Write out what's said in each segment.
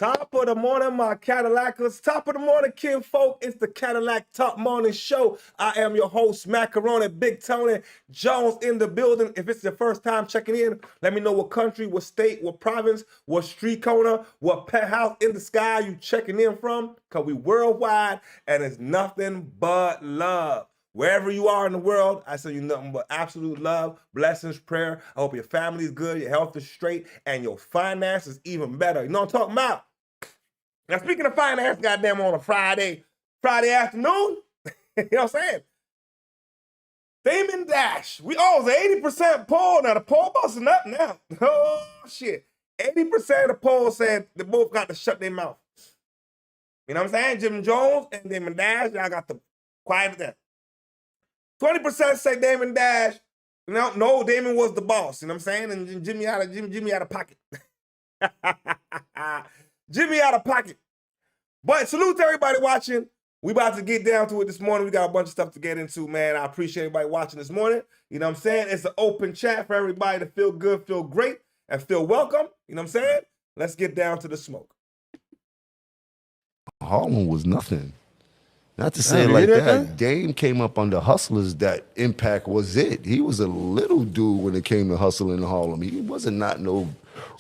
Top of the morning, my Cadillacers. Top of the morning, kinfolk. It's the Cadillac Talk Morning Show. I am your host, Macaroni, Big Tony Jones in the building. If it's your first time checking in, let me know what country, what state, what province, what street corner, what penthouse in the sky you checking in from, because we worldwide, and it's nothing but love. Wherever you are in the world, I send you nothing but absolute love, blessings, prayer. I hope your family is good, your health is straight, and your finance is even better. You know what I'm talking about? Now, speaking of finance, goddamn, on a Friday afternoon, you know what I'm saying? Damon Dash, we always 80% poll. Now, the poll busting up now. Oh, shit. 80% of the poll said they both got to shut their mouth. You know what I'm saying? Jim Jones and Damon Dash, y'all got to quiet that. 20% say Damon Dash. No, Damon was the boss. You know what I'm saying? And Jimmy out of pocket. Jimmy out of pocket. But salute to everybody watching. We about to get down to it this morning. We got a bunch of stuff to get into, man. I appreciate everybody watching this morning. You know what I'm saying? It's an open chat for everybody to feel good, feel great, and feel welcome. You know what I'm saying? Let's get down to the smoke. Harlem was nothing. Not to say it like that. Dame came up under hustlers. That impact was it. He was a little dude when it came to hustling in Harlem. He wasn't not no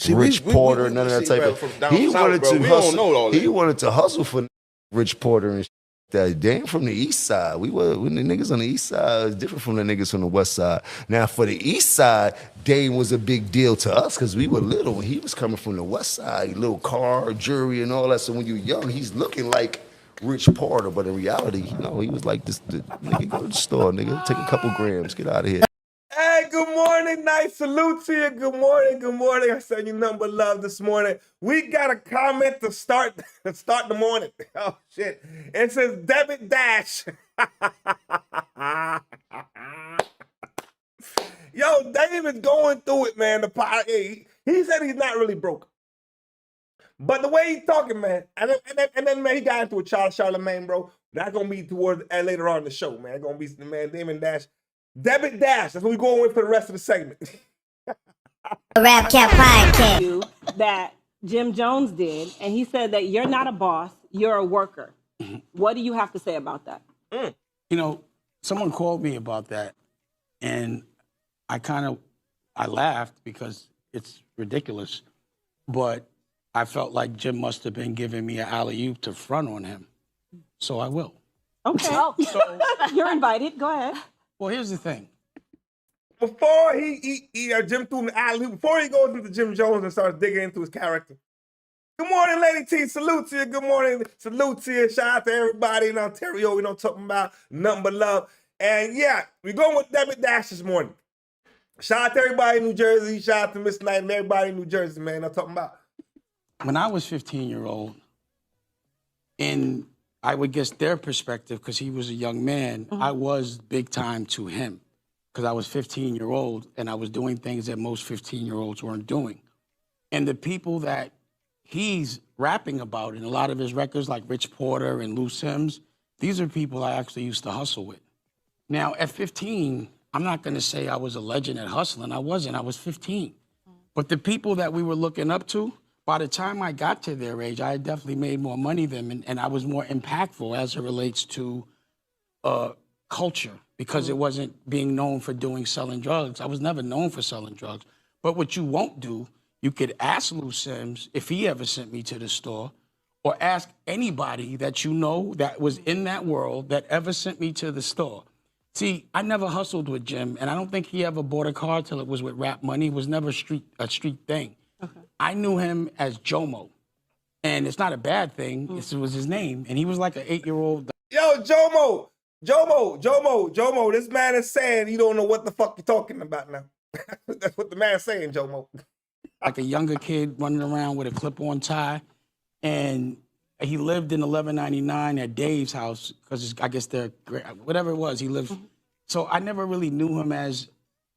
Rich Porter, none of that type of. He wanted to hustle. He wanted to hustle for Rich Porter and that. Dame from the East Side. When the niggas on the East Side is different from the niggas from the West Side. Now for the East Side, Dame was a big deal to us because we were little. When he was coming from the West Side, little car, jewelry, and all that. So when you're young, he's looking like Rich Porter, but in reality, you know, he was like this. Nigga, go to the store, nigga, take a couple grams, get out of here. Hey, good morning, nice salute to you. Good morning. I send you nothing but love this morning. We got a comment to start the morning. Oh shit! It says Debit Dash. Yo, Dave is going through it, man. He said he's not really broke. But the way he's talking, man, and then man, he got into a Charlemagne, bro. That's gonna be towards later on in the show, man. Gonna be the man, Damon Dash, Debit Dash. That's what we're going with for the rest of the segment. Rap Cat Podcast. That Jim Jones did, and he said that you're not a boss, you're a worker. What do you have to say about that? You know, someone called me about that, and I laughed because it's ridiculous, but I felt like Jim must have been giving me an alley-oop to front on him. So I will. Okay. So, you're invited. Go ahead. Well, here's the thing. Before Jim threw an alley-oop, before he goes into Jim Jones and starts digging into his character. Good morning, Lady T. Salute to you. Good morning. Salute to you. Shout out to everybody in Ontario. We don't talking about nothing but love. And yeah, we're going with Debit Dash this morning. Shout out to everybody in New Jersey. Shout out to Miss Knight and everybody in New Jersey, man. I'm talking about. When I was 15-year-old, and I would guess their perspective, because he was a young man, I was big time to him, because I was 15-year-old, and I was doing things that most 15-year-olds weren't doing. And the people that he's rapping about in a lot of his records, like Rich Porter and Lou Sims, these are people I actually used to hustle with. Now, at 15, I'm not going to say I was a legend at hustling. I wasn't. I was 15. But the people that we were looking up to, by the time I got to their age, I had definitely made more money than them, and I was more impactful as it relates to culture, because it wasn't being known for selling drugs. I was never known for selling drugs. But what you won't do, you could ask Lou Sims if he ever sent me to the store, or ask anybody that you know that was in that world that ever sent me to the store. See, I never hustled with Jim, and I don't think he ever bought a car till it was with rap money. It was never a street thing. Okay. I knew him as Jomo, and it's not a bad thing. It was his name, and he was like an 8-year-old. Yo, Jomo, this man is saying you don't know what the fuck you're talking about now. That's what the man's saying, Jomo. Like a younger kid running around with a clip-on tie, and he lived in 1199 at Dave's house, because I guess they're, whatever it was, he lived. So I never really knew him as,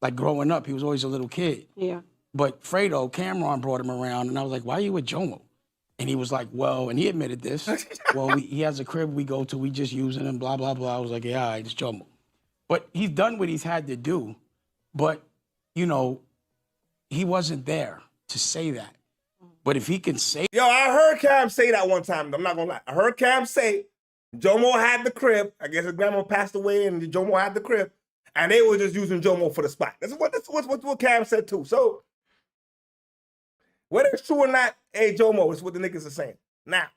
like, growing up. He was always a little kid. Yeah. But Fredo, Cameron brought him around, and I was like, why are you with Jomo? And he was like, well, and he admitted this. Well, he has a crib we go to, we just using him, blah, blah, blah. I was like, yeah, all right, it's Jomo. But he's done what he's had to do. But, you know, he wasn't there to say that. But if he can say, Yo, I heard Cam say that one time. I'm not gonna lie. I heard Cam say Jomo had the crib. I guess his grandma passed away and Jomo had the crib. And they were just using Jomo for the spot. That's what Cam said too. So, whether it's true or not, hey, Jomo, it's what the niggas are saying. Now,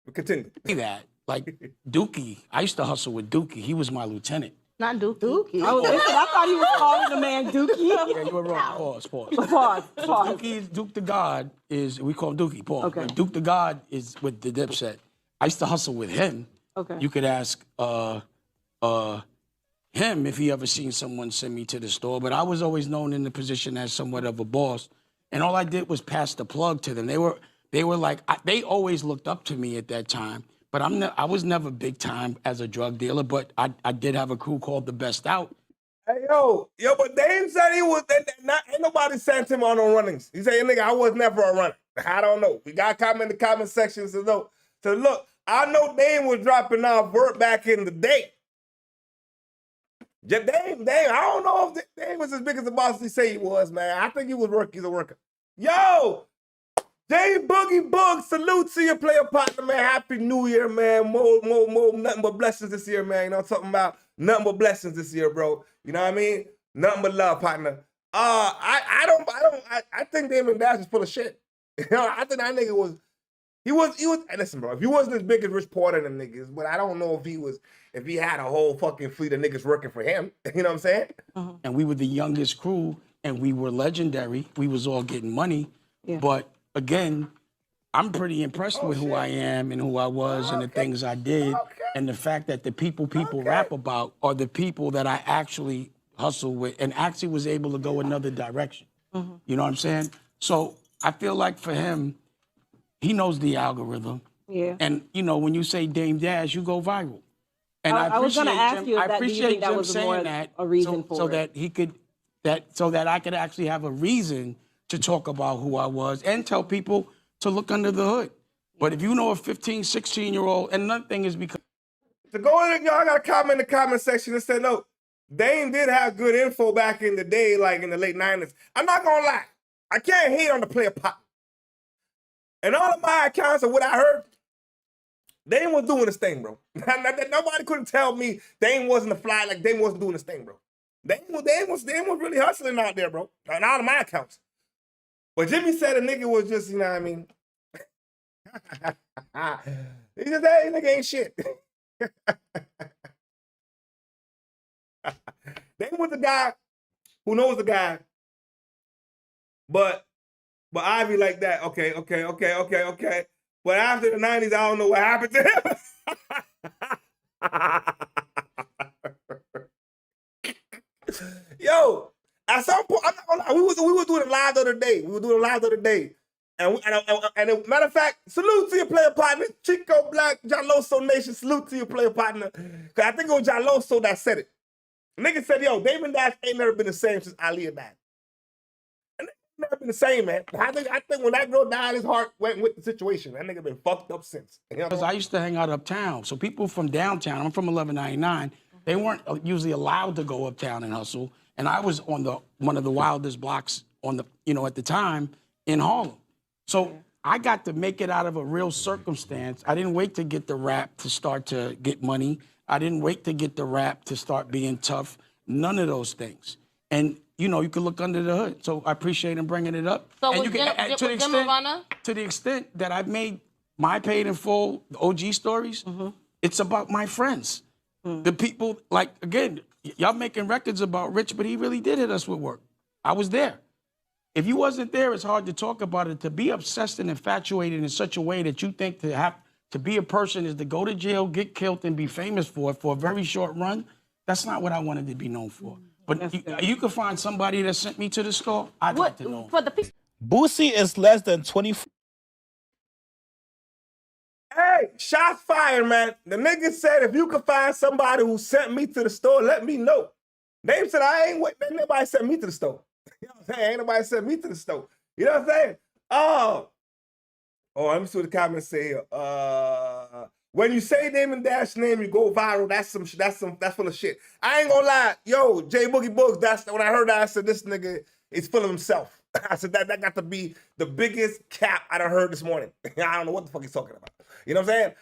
we continue. that, like Dookie, I used to hustle with Dookie. He was my lieutenant. Not Dookie. I thought he was calling the man Dookie. Yeah, you were wrong. Pause. Pause. Dookie, Duke the God is, we call him Dookie, Paul. Okay. Duke the God is with the Dipset. I used to hustle with him. Okay. You could ask him if he ever seen someone send me to the store, but I was always known in the position as somewhat of a boss. And all I did was pass the plug to them. They were like, they always looked up to me at that time. But I was never big time as a drug dealer, but I did have a crew called The Best Out. Hey, yo, but Dame said he was, ain't nobody sent him on no runnings. He said, nigga, I was never a runner. I don't know. We got comment in the comment section. So look, I know Dame was dropping off work back in the day. Dame, I don't know if Dame was as big as the boss he say he was, man. I think he was he's a worker. Yo, J Boogie Boog, salute to your player partner, man. Happy New Year, man. More, nothing but blessings this year, man. You know what I'm talking about? Nothing but blessings this year, bro. You know what I mean? Nothing but love, partner. I think Damon Dash is full of shit. You know, I think that nigga was, and listen, bro, if he wasn't as big as Rich Porter and them niggas, but I don't know if he had a whole fucking fleet of niggas working for him. You know what I'm saying? And we were the youngest crew, and we were legendary. We was all getting money. Yeah. But again, I'm pretty impressed with who I am and who I was and the things I did. And the fact that the people rap about are the people that I actually hustle with and actually was able to go another direction. You know what I'm saying? So I feel like for him, he knows the algorithm. Yeah. And, you know, when you say Dame Dash, you go viral. And I was going to ask you, I appreciate Jim saying that a reason so that he could, so that I could actually have a reason to talk about who I was and tell people to look under the hood. But if you know a 15, 16-year-old, and another thing is because... To go in, y'all got a comment in the comment section and say, no, Dame did have good info back in the day, like in the late 90s. I'm not going to lie. I can't hate on the player pop. And all of my accounts of what I heard, Dame was doing his thing, bro. Nobody couldn't tell me Dame wasn't a fly, like Dame wasn't doing his thing, bro. Dame was really hustling out there, bro. On all of my accounts. But Jimmy said a nigga was just, you know what I mean? He just, hey, nigga ain't shit. Dame was the guy who knows the guy, but Ivy like that. Okay. But after the 90s, I don't know what happened to him. Yo, at some point, I'm not gonna lie, we was doing it live the other day. And matter of fact, salute to your player partner, Chico Black, Jaloso Nation, salute to your player partner. Cause I think it was Jaloso that said it. Nigga said, yo, Damon Dash ain't never been the same since Ali died. And never been the same, man. I think when that girl died, his heart went with the situation. That nigga been fucked up since. You know? Because I used to hang out uptown. So people from downtown, I'm from 1199, they weren't usually allowed to go uptown and hustle. And I was on one of the wildest blocks on the, at the time in Harlem. So I got to make it out of a real circumstance. I didn't wait to get the rap to start to get money. I didn't wait to get the rap to start being tough. None of those things. And, you can look under the hood. So I appreciate him bringing it up. So and was to the extent that I've made my paid in full OG stories, it's about my friends. The people, like, again, y'all making records about Rich, but he really did hit us with work. I was there. If you wasn't there, it's hard to talk about it. To be obsessed and infatuated in such a way that you think to be a person is to go to jail, get killed, and be famous for it for a very short run, that's not what I wanted to be known for. But you could find somebody that sent me to the store, I'd like to know. Boosie is less than 24. Hey, shots fired, man. The nigga said if you could find somebody who sent me to the store, let me know. Dame said ain't nobody sent me to the store. You know what I'm saying? Ain't nobody sent me to the store. You know what I'm saying? Oh, let me see what the comments say here. When you say Damon Dash name, you go viral. That's full of shit. I ain't gonna lie. Yo, J Boogie Boogs, when I heard that, I said this nigga is full of himself. I said that got to be the biggest cap I done heard this morning. I don't know what the fuck he's talking about. You know what I'm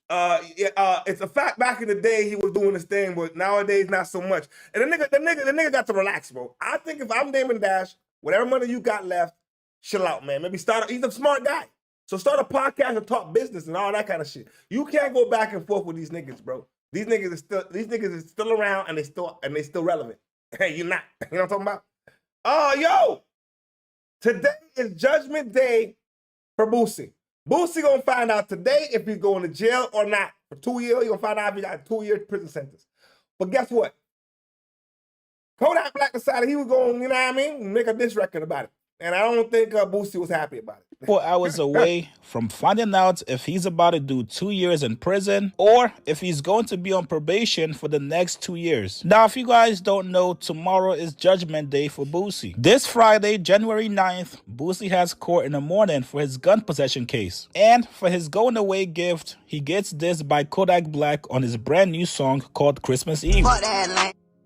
saying? It's a fact back in the day he was doing this thing, but nowadays not so much. And the nigga got to relax, bro. I think if I'm Damon Dash, whatever money you got left, chill out, man. Maybe he's a smart guy. So start a podcast and talk business and all that kind of shit. You can't go back and forth with these niggas, bro. These niggas are still around and they still relevant. Hey, you're not. You know what I'm talking about? Yo, today is Judgment Day for Boosie. Boosie gonna find out today if he's going to jail or not. For 2 years, he gonna find out if he got a 2-year prison sentence. But guess what? Kodak Black decided he was going, you know what I mean, make a diss record about it. And I don't think Boosie was happy about it. 4 hours away from finding out if he's about to do 2 years in prison or if he's going to be on probation for the next 2 years. Now, if you guys don't know, tomorrow is Judgment Day for Boosie. This Friday, January 9th, Boosie has court in the morning for his gun possession case. And for his going away gift, he gets this by Kodak Black on his brand new song called Christmas Eve.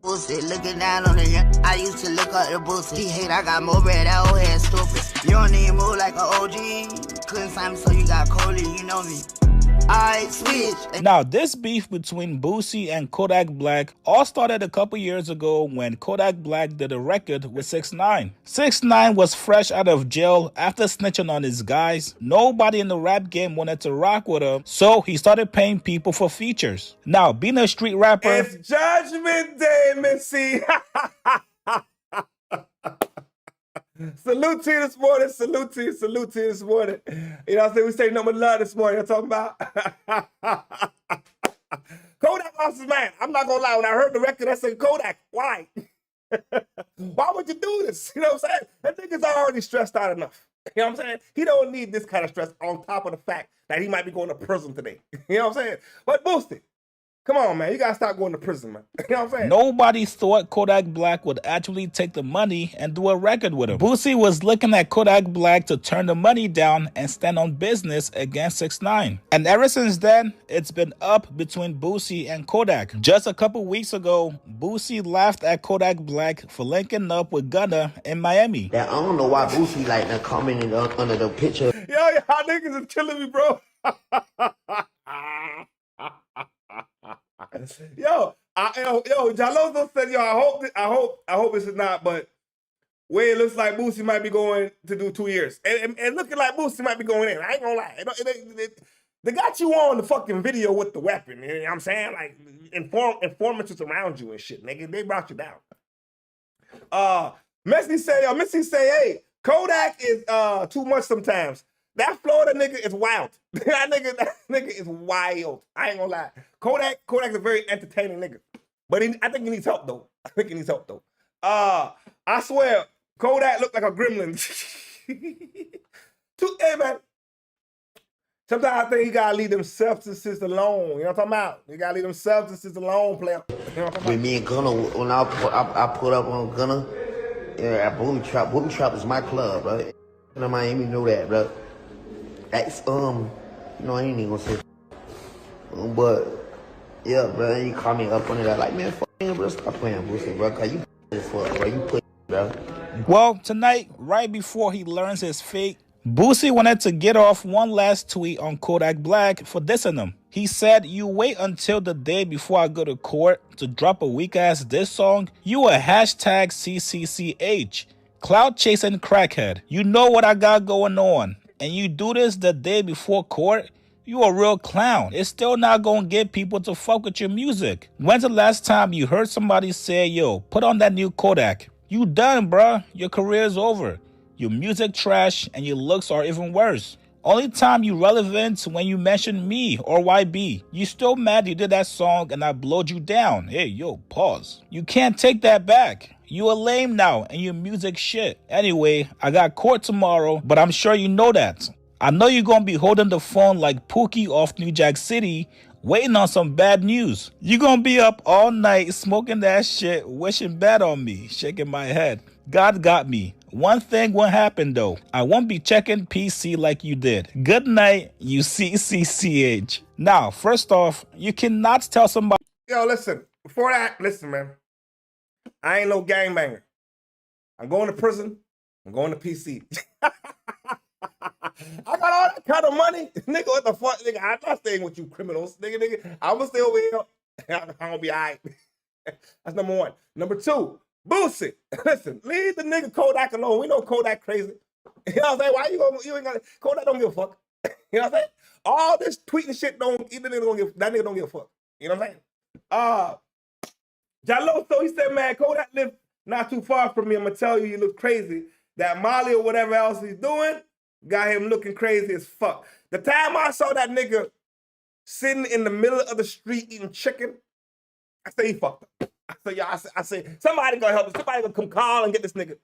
Boosie, looking down on the I used to look up the Boosie. He hate I got more bread, that old head stupid. You don't need move like an OG. Couldn't sign me, so you got Cody, you know me. Alright, switch. Now, this beef between Boosie and Kodak Black all started a couple years ago when Kodak Black did a record with 6ix9ine. 6ix9ine was fresh out of jail after snitching on his guys. Nobody in the rap game wanted to rock with him, so he started paying people for features. Now, being a street rapper... It's Judgment Day, Missy. Salute to you this morning. Salute to you this morning. You know what I'm saying? We say nothing but love this morning. You know what I'm talking about? Kodak lost his man. I'm not gonna lie. When I heard the record, I said, Kodak, why? Why would you do this? You know what I'm saying? That nigga's already stressed out enough. You know what I'm saying? He don't need this kind of stress on top of the fact that he might be going to prison today. You know what I'm saying? But Boosie, come on, man. You gotta stop going to prison, man. You know what I'm saying? Nobody thought Kodak Black would actually take the money and do a record with him. Boosie was looking at Kodak Black to turn the money down and stand on business against 6ix9ine. And ever since then, it's been up between Boosie and Kodak. Just a couple weeks ago, Boosie laughed at Kodak Black for linking up with Gunna in Miami. I don't know why Boosie like that commenting under the picture. Yo, y'all niggas is killing me, bro. Yo, Jaloso said, yo, I hope this is not, but way it looks like Boosie might be going to do 2 years. And looking like Boosie might be going in. I ain't gonna lie. They got you on the fucking video with the weapon. You know what I'm saying? Like, informants around you and shit, nigga. They brought you down. Missy say, hey, Kodak is too much sometimes. That Florida nigga is wild. that nigga is wild. I ain't gonna lie. Kodak's a very entertaining nigga. But I think he needs help though. I swear, Kodak looked like a gremlin. Hey man. Sometimes I think he gotta leave them substances alone. You know what I'm talking about? You gotta leave them substances alone, player. You know what I'm talking about? With me and Gunna, when I put up on Gunna, yeah, Booby Trap is my club, right? In Miami, know that, bro. That's I ain't even gonna say, but yeah, bro, you call me up on that, like, man, fuck you, bro, stop playing Boosie, bro, cause you this fuck, bro, you put, bro. Well, tonight, right before he learns his fate, Boosie wanted to get off one last tweet on Kodak Black for dissing him. He said, "You wait until the day before I go to court to drop a weak-ass diss song? You a hashtag CCCH, cloud chasing crackhead. You know what I got going on. And you do this the day before court, you a real clown. It's still not gonna get people to fuck with your music. When's the last time you heard somebody say, yo, put on that new Kodak? You done, bruh. Your career's over. Your music trash and your looks are even worse. Only time you relevant when you mention me or YB. You still mad you did that song and I blowed you down. Hey, yo, pause. You can't take that back. You a lame now and your music shit. Anyway, I got court tomorrow, but I'm sure you know that. I know you're gonna be holding the phone like Pookie off New Jack City, waiting on some bad news. You gonna be up all night smoking that shit, wishing bad on me, shaking my head. God got me. One thing won't happen though. I won't be checking PC like you did. Good night, you CCCH. Now, first off, you cannot tell somebody... Yo, listen. Before that, listen, man. I ain't no gangbanger. I'm going to prison. I'm going to PC. I got all that kind of money. Nigga, what the fuck? Nigga, I'm not staying with you criminals. Nigga. I'm going to stay over here. I'm going to be all right. That's number one. Number two, Boosie. Listen, leave the nigga Kodak alone. We know Kodak crazy. You know what I'm saying? Why you ain't gonna, Kodak don't give a fuck. You know what I'm saying? All this tweeting shit that nigga don't give a fuck. You know what I'm saying? Jalo, so he said, man, Kodak lived not too far from me. I'm gonna tell you, you look crazy. That Molly or whatever else he's doing got him looking crazy as fuck. The time I saw that nigga sitting in the middle of the street eating chicken, I say he fucked up. I say somebody gonna help him. Somebody gonna come call and get this nigga.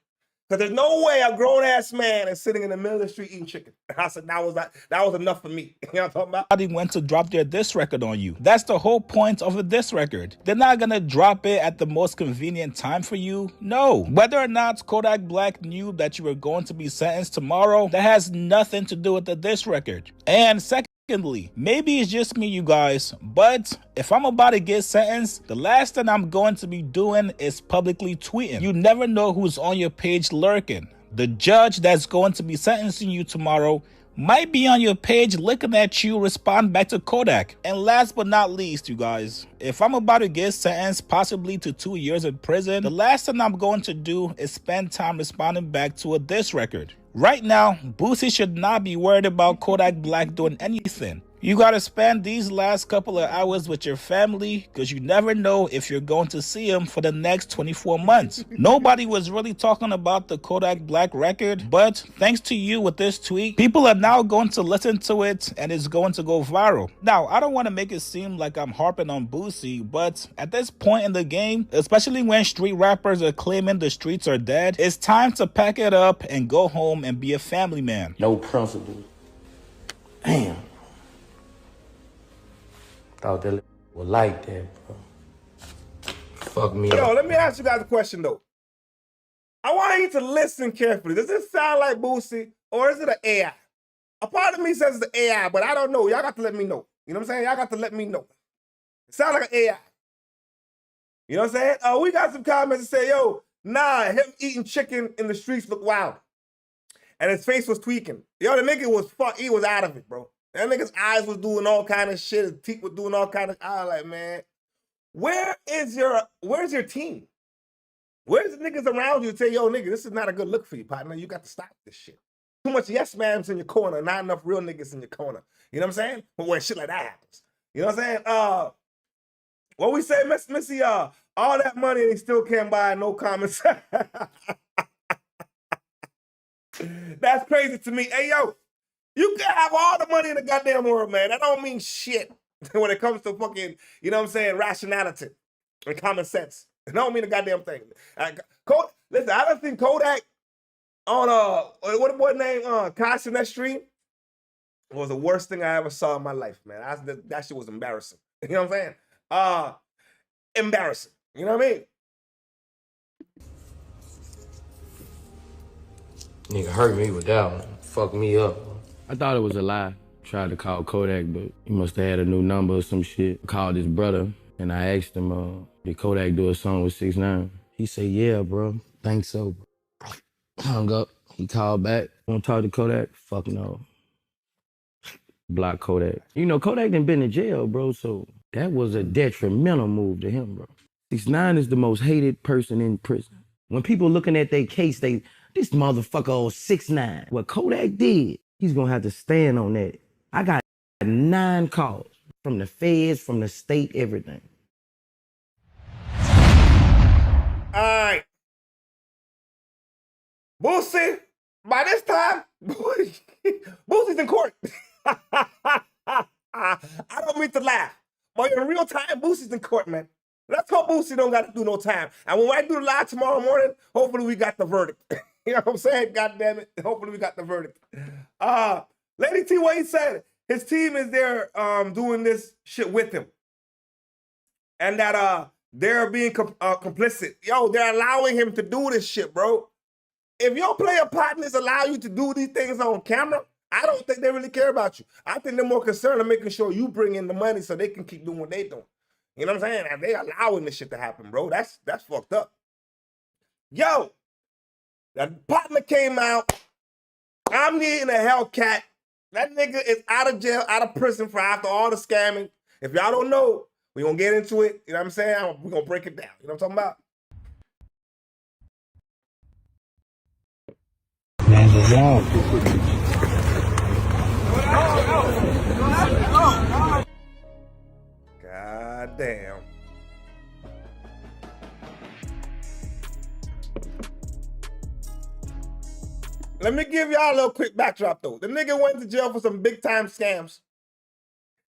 Because there's no way a grown-ass man is sitting in the middle of the street eating chicken. I said, that was enough for me. You know what I'm talking about? They went to drop their diss record on you. That's the whole point of a diss record. They're not gonna drop it at the most convenient time for you. No. Whether or not Kodak Black knew that you were going to be sentenced tomorrow, that has nothing to do with the diss record. And secondly, maybe it's just me, you guys, but if I'm about to get sentenced, the last thing I'm going to be doing is publicly tweeting. You never know who's on your page lurking. The judge that's going to be sentencing you tomorrow might be on your page looking at you respond back to Kodak. And last but not least, you guys, if I'm about to get sentenced possibly to 2 years in prison, the last thing I'm going to do is spend time responding back to a diss record. Right now, Boosie should not be worried about Kodak Black doing anything. You gotta spend these last couple of hours with your family because you never know if you're going to see them for the next 24 months. Nobody was really talking about the Kodak Black record, but thanks to you with this tweet, people are now going to listen to it and it's going to go viral. Now, I don't want to make it seem like I'm harping on Boosie, but at this point in the game, especially when street rappers are claiming the streets are dead, it's time to pack it up and go home and be a family man. No principle. Damn. Thought that was like that, bro. Fuck me up. Yo, let me ask you guys a question, though. I want you to listen carefully. Does this sound like Boosie, or is it an AI? A part of me says it's an AI, but I don't know. Y'all got to let me know. You know what I'm saying? Y'all got to let me know. It sounds like an AI. You know what I'm saying? We got some comments that say, yo, nah, him eating chicken in the streets look wild. And his face was tweaking. Yo, the nigga was he was out of it, bro. That nigga's eyes was doing all kind of shit. His teeth was doing all kind of. I was like, man, where's your team? Where's the niggas around you to say, yo, nigga, this is not a good look for you, partner. You got to stop this shit. Too much yes ma'ams in your corner, not enough real niggas in your corner. You know what I'm saying? But when shit like that happens, you know what I'm saying? What we say, Missy, all that money and he still can't buy no comments. That's crazy to me. Hey, yo. You can have all the money in the goddamn world, man. That don't mean shit when it comes to fucking, you know what I'm saying, rationality and common sense. It don't mean a goddamn thing. Listen, I don't think Kodak on, what the boy name, Kosh in that stream was the worst thing I ever saw in my life, man. That shit was embarrassing. You know what I'm saying? Embarrassing. You know what I mean? Nigga hurt me with that one. Fuck me up. I thought it was a lie. Tried to call Kodak, but he must have had a new number or some shit. Called his brother, and I asked him, did Kodak do a song with 6ix9ine? He said, yeah, bro. Think so. Hung up. He called back. Want to talk to Kodak? Fuck no. Block Kodak. You know, Kodak done been in jail, bro, so that was a detrimental move to him, bro. 6ix9ine is the most hated person in prison. When people looking at their case, this motherfucker old 6ix9ine. What Kodak did, he's gonna have to stand on that. I got 9 calls from the feds, from the state, everything. All right. Boosie, by this time, Boosie's in court. I don't mean to laugh, but in real time, Boosie's in court, man. Let's hope Boosie don't got to do no time. And when I do the live tomorrow morning, hopefully we got the verdict. You know what I'm saying? God damn it. Hopefully we got the verdict. Lady T, what he said, his team is there doing this shit with him. And that they're being complicit. Yo, they're allowing him to do this shit, bro. If your player partners allow you to do these things on camera, I don't think they really care about you. I think they're more concerned of making sure you bring in the money so they can keep doing what they're doing. You know what I'm saying? And they allowing this shit to happen, bro. That's fucked up. Yo, That partner came out. I'm in the Hellcat. That nigga is out of jail, out of prison for after all the scamming. If y'all don't know, we're going to get into it. You know what I'm saying? We're going to break it down. You know what I'm talking about? God damn. Let me give y'all a little quick backdrop though. The nigga went to jail for some big time scams.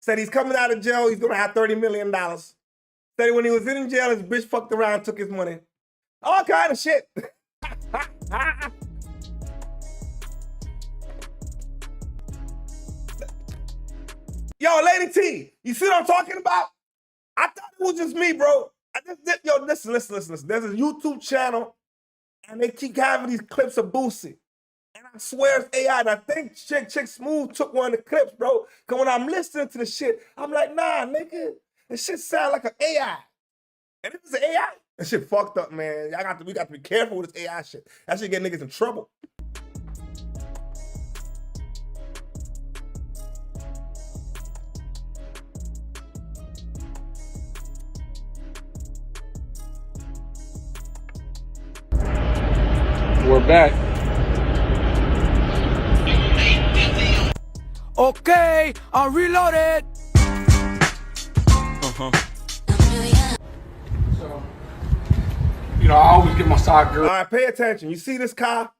Said he's coming out of jail, he's gonna have $30 million. Said when he was in jail, his bitch fucked around, took his money. All kind of shit. Yo, Lady T, you see what I'm talking about? I thought it was just me, bro. Listen. There's a YouTube channel, and they keep having these clips of Boosie. And I swear it's AI. And I think Chick Smooth took one of the clips, bro. Because when I'm listening to the shit, I'm like, nah, nigga, this shit sound like an AI. And if it's an AI, that shit fucked up, man. We got to be careful with this AI shit. That shit get niggas in trouble. We're back. Okay, I'm reloaded. So, I always get my side girl. All right, pay attention. You see this car?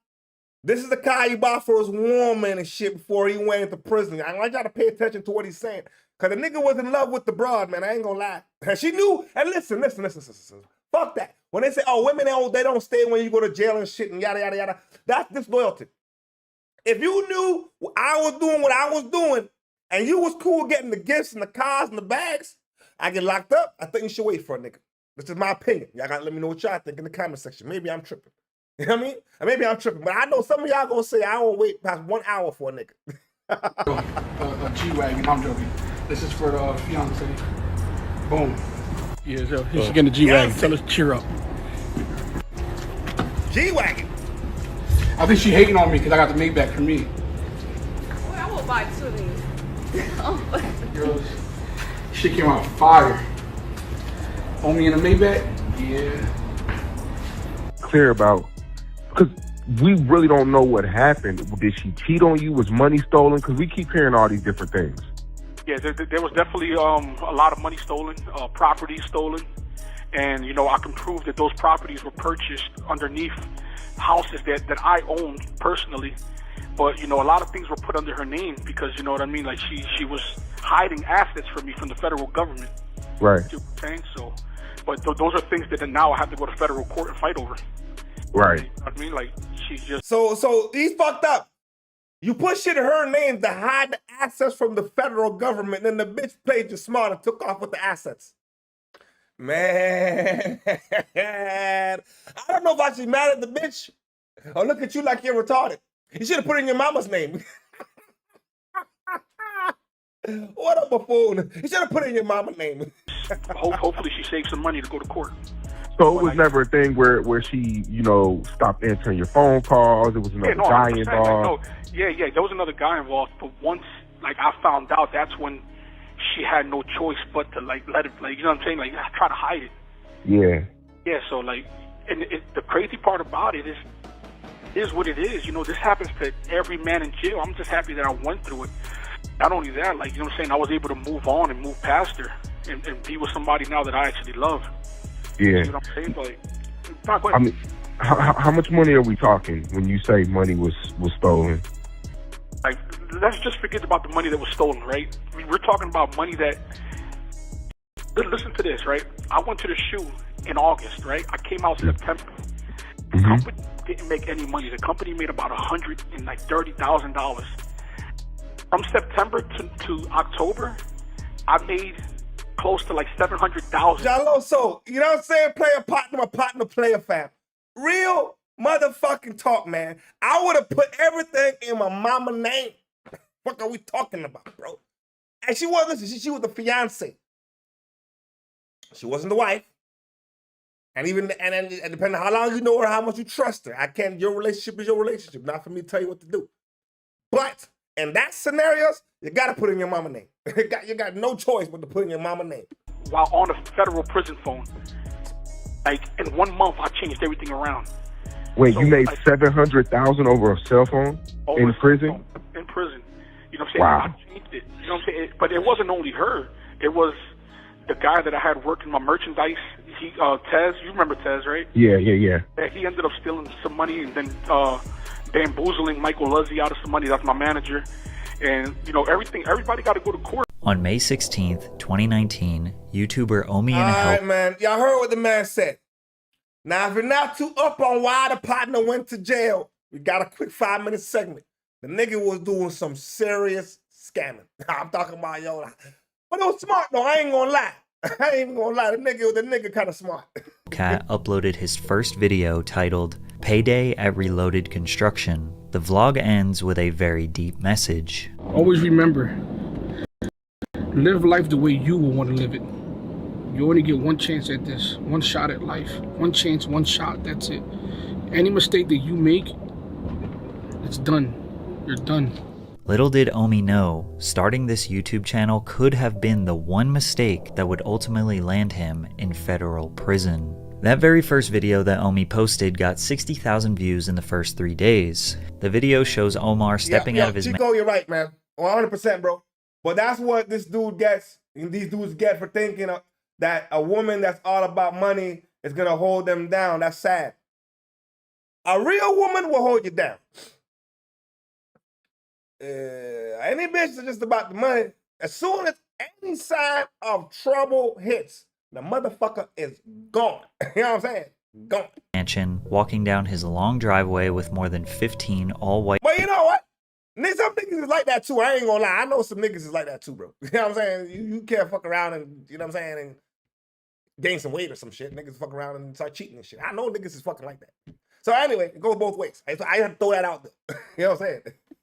This is the car he bought for his woman and shit before he went into prison. I want y'all to pay attention to what he's saying. Because the nigga was in love with the broad, man. I ain't gonna lie. And she knew. And listen. Fuck that. When they say, oh, women, they don't stay when you go to jail and shit and yada, yada, yada. That's disloyalty. If you knew I was doing what I was doing and you was cool getting the gifts and the cars and the bags, I get locked up, I think you should wait for a nigga. This is my opinion. Y'all gotta let me know what y'all think in the comment section. Maybe I'm tripping. You know what I mean? Maybe I'm tripping. But I know some of y'all gonna say I won't wait past 1 hour for a nigga. A G-Wagon, I'm joking. This is for the fiance. Boom. Yeah, so he's getting a G-Wagon. Tell us to cheer up. G-Wagon. I think she hating on me because I got the Maybach for me. Well, I will buy 2 of these. Girls, shit came out fire. Omi In The Maybach? Yeah. Clear about, because we really don't know what happened. Did she cheat on you? Was money stolen? Because we keep hearing all these different things. Yeah, there was definitely a lot of money stolen, property stolen. And, I can prove that those properties were purchased underneath houses that I owned personally. But, a lot of things were put under her name because, you know what I mean? Like, she was hiding assets from me from the federal government. Right. You know what I'm saying? So, but those are things that now I have to go to federal court and fight over. Right. You know what I mean? Like, she's just... So he's fucked up. You put shit in her name to hide the assets from the federal government, and then the bitch played you smart and took off with the assets. Man, I don't know if I should be mad at the bitch or look at you like you're retarded. You should have put it in your mama's name. What a buffoon. You should have put it in your mama's name. Hopefully she saves some money to go to court. So it was never a thing where she, stopped answering your phone calls. It was another guy involved. Yeah, there was another guy involved. But once, I found out, that's when she had no choice but to, let it, you know what I'm saying? Try to hide it. Yeah. Yeah, so, and the crazy part about it is what it is. This happens to every man in jail. I'm just happy that I went through it. Not only that, you know what I'm saying? I was able to move on and move past her and be with somebody now that I actually love. Yeah. You know what I'm saying? I mean, how much money are we talking when you say money was stolen? Let's just forget about the money that was stolen, right? We're talking about money that... Listen to this, right? I went to the shoe in August, right? I came out September. The company didn't make any money. The company made about $130,000. From September to October, I made close to $700,000. Jalo, so, you know what I'm saying? Player partner, player fam. Real motherfucking talk, man. I would have put everything in my mama name. What are we talking about, bro? And she was the fiance. She wasn't the wife. And then depending on how long you know her, how much you trust her. Your relationship is your relationship, not for me to tell you what to do. But in that scenarios, you gotta put in your mama name. You got no choice but to put in your mama name. While on a federal prison phone, like in 1 month, I changed everything around. Wait, So, you made like, $700,000 over a cell phone in prison? In prison. You know what I'm saying? Wow. I changed it. You know what I'm saying? But it wasn't only her. It was the guy that I had working my merchandise. He, Tez, you remember Tez, right? Yeah. He ended up stealing some money and then bamboozling Michael Luzzi out of some money. That's my manager. And, you know, everybody got to go to court. On May 16th, 2019, YouTuber Omi In The Hellcat. All right, man. Y'all heard what the man said. Now, if you're not too up on why the partner went to jail, we got a quick 5-minute segment. The nigga was doing some serious scamming. I'm talking about, yo. But it was smart, though. I ain't gonna lie. I ain't even gonna lie. The nigga kind of smart. Cat uploaded his first video titled Payday at Reloaded Construction. The vlog ends with a very deep message. Always remember, live life the way you will want to live it. You only get one chance at this, one shot at life. One chance, one shot, that's it. Any mistake that you make, it's done. You're done. Little did Omi know, starting this YouTube channel could have been the one mistake that would ultimately land him in federal prison. That very first video that Omi posted got 60,000 views in the first 3 days. The video shows Omar stepping out of his... Chico, you're right, man. 100%, bro. But that's what this dude gets, and these dudes get for thinking that a woman that's all about money is going to hold them down. That's sad. A real woman will hold you down. Any bitch is just about the money. As soon as any sign of trouble hits, the motherfucker is gone. You know what I'm saying? Gone. Mansion, walking down his long driveway with more than 15 all-white... But you know what? Some niggas is like that too. I ain't gonna lie. I know some niggas is like that too, bro. You know what I'm saying? You can't fuck around and, you know what I'm saying, and gain some weight or some shit. Niggas fuck around and start cheating and shit. I know niggas is fucking like that. So anyway, it goes both ways. I have to throw that out there. You know what I'm saying?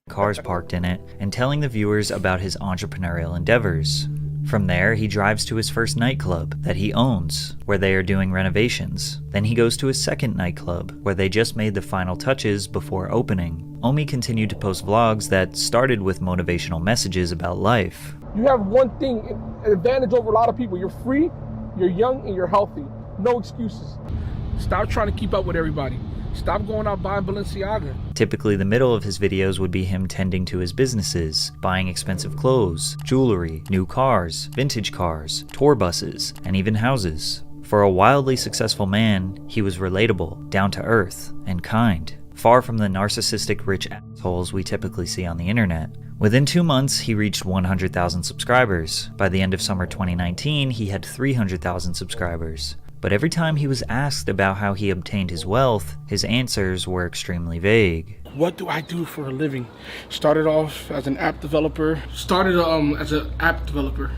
Cars parked in it, and telling the viewers about his entrepreneurial endeavors. From there, he drives to his first nightclub that he owns, where they are doing renovations. Then he goes to his second nightclub, where they just made the final touches before opening. Omi continued to post vlogs that started with motivational messages about life. You have one thing, an advantage over a lot of people. You're free, you're young, and you're healthy. No excuses. Stop trying to keep up with everybody. Stop going out buying Balenciaga. Typically, the middle of his videos would be him tending to his businesses, buying expensive clothes, jewelry, new cars, vintage cars, tour buses, and even houses. For a wildly successful man, he was relatable, down to earth, and kind, far from the narcissistic rich assholes we typically see on the internet. Within 2 months, he reached 100,000 subscribers. By the end of summer 2019, he had 300,000 subscribers. But every time he was asked about how he obtained his wealth, his answers were extremely vague. What do I do for a living? Started off as an app developer.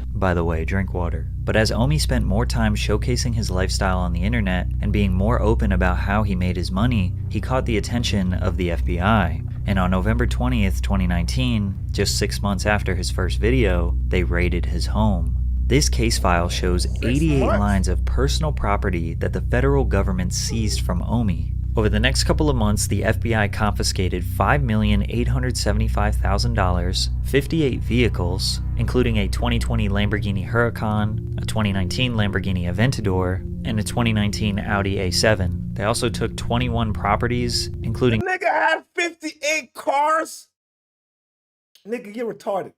By the way, drink water. But as Omi spent more time showcasing his lifestyle on the internet and being more open about how he made his money, he caught the attention of the FBI. And on November 20th, 2019, just 6 months after his first video, they raided his home. This case file shows 88 lines of personal property that the federal government seized from Omi. Over the next couple of months, the FBI confiscated $5,875,000, 58 vehicles, including a 2020 Lamborghini Huracan, a 2019 Lamborghini Aventador, and a 2019 Audi A7. They also took 21 properties, including... The nigga had 58 cars? Nigga, you're retarded.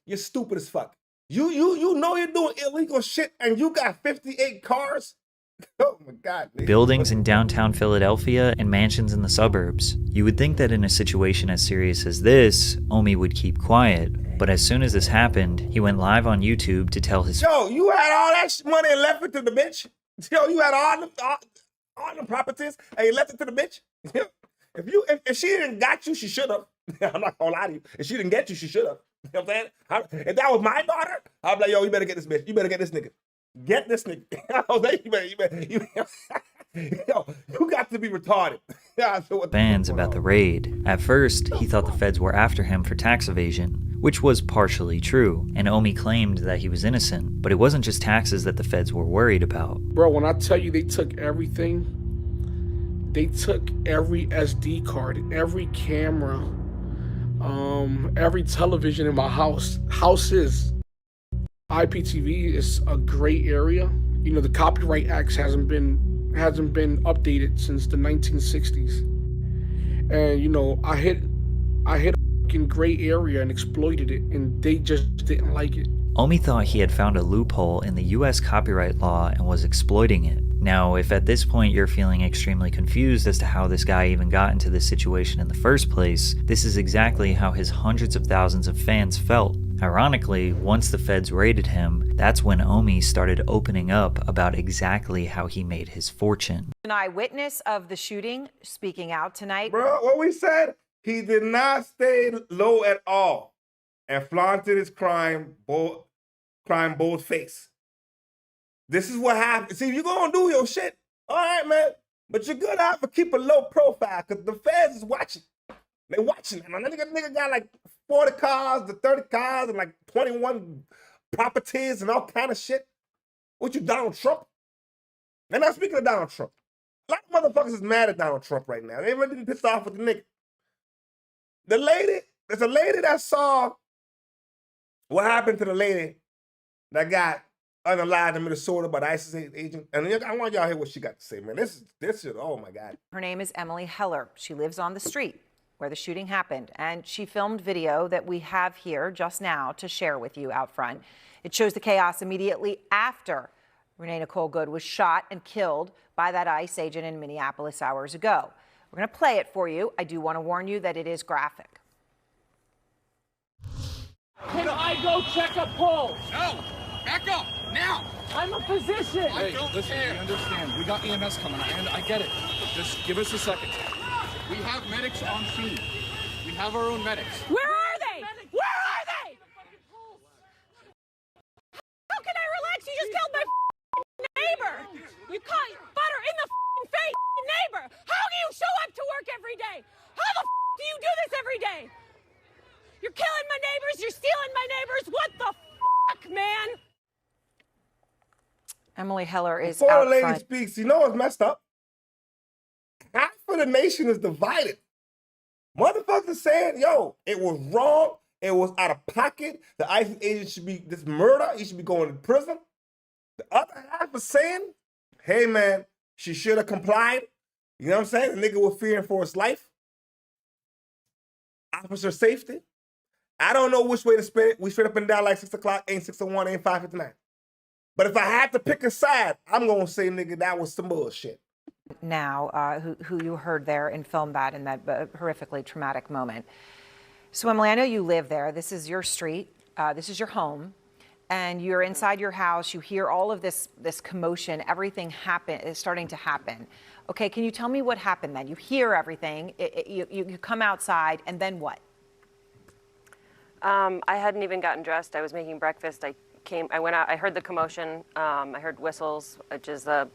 You're stupid as fuck. You know you're doing illegal shit and you got 58 cars? Oh my God. Nigga. Buildings in downtown Philadelphia and mansions in the suburbs. You would think that in a situation as serious as this, Omi would keep quiet. But as soon as this happened, he went live on YouTube to tell his... Yo, you had all that money and left it to the bitch? Yo, you had all the properties and you left it to the bitch? If she didn't got you, she should have. I'm not gonna lie to you. If she didn't get you, she should have. You know what I'm saying? If that was my daughter, I'd be like, yo, you better get this bitch. You better get this nigga. Get this nigga. I was like, yo, you got to be retarded. Fans about the raid. At first, he thought the feds were after him for tax evasion, which was partially true, and Omi claimed that he was innocent, but it wasn't just taxes that the feds were worried about. Bro, when I tell you they took everything, they took every SD card, every camera, every television in my house. Houses. IPTV is a gray area. You know, the Copyright Act hasn't been updated since the 1960s. And you know, I hit a fucking gray area and exploited it, and they just didn't like it. Omi thought he had found a loophole in the US copyright law and was exploiting it. Now, if at this point you're feeling extremely confused as to how this guy even got into this situation in the first place, this is exactly how his hundreds of thousands of fans felt. Ironically, once the feds raided him, that's when Omi started opening up about exactly how he made his fortune. An eyewitness of the shooting speaking out tonight. Bro, what we said, he did not stay low at all and flaunted his crime bold face. This is what happened. See, you're going to do your shit. All right, man. But you're going to have to keep a low profile because the feds is watching. They watching. And that nigga got like 40 cars, the 30 cars, and like 21 properties and all kind of shit. What you, Donald Trump? And now speaking of Donald Trump, a lot of motherfuckers is mad at Donald Trump right now. They really pissed off with the nigga. There's a lady that saw what happened to the lady that got unalived in Minnesota by the I.C.E. agent. And I want y'all to hear what she got to say, man. This shit, oh my God. Her name is Emily Heller. She lives on the street where the shooting happened, and she filmed video that we have here just now to share with you out front. It shows the chaos immediately after Renee Good was shot and killed by that ICE agent in Minneapolis hours ago. We're going to play it for you. I do want to warn you that it is graphic. Can I go check a pulse? No! Back up! Now! I'm a physician! Hey, listen, we understand. We got EMS coming. I get it. Just give us a second. We have medics on scene. We have our own medics. Where are they? Where are they? How can I relax? You just killed my neighbor. You caught butter in the face, neighbor. How do you show up to work every day? How the do you do this every day? You're killing my neighbors. You're stealing my neighbors. What the man? Emily Heller is Before out the lady front. speaks, you know what's messed up? Half of the nation is divided. Motherfuckers saying, yo, it was wrong. It was out of pocket. The ICE agent should be, this murder, he should be going to prison. The other half is saying, hey, man, she should have complied. You know what I'm saying? The nigga was fearing for his life. Officer safety. I don't know which way to spin it. We straight up and down like 6 o'clock, ain't 6:01, ain't 5:59. But if I had to pick a side, I'm going to say, nigga, that was some bullshit. Now, who you heard there and filmed that in that horrifically traumatic moment. So, Emily, I know you live there. This is your street. This is your home. And you're inside your house. You hear all of this commotion. Everything is starting to happen. Okay, can you tell me what happened then? You hear everything. You come outside, and then what? I hadn't even gotten dressed. I was making breakfast. I went out. I heard the commotion. I heard whistles, which is the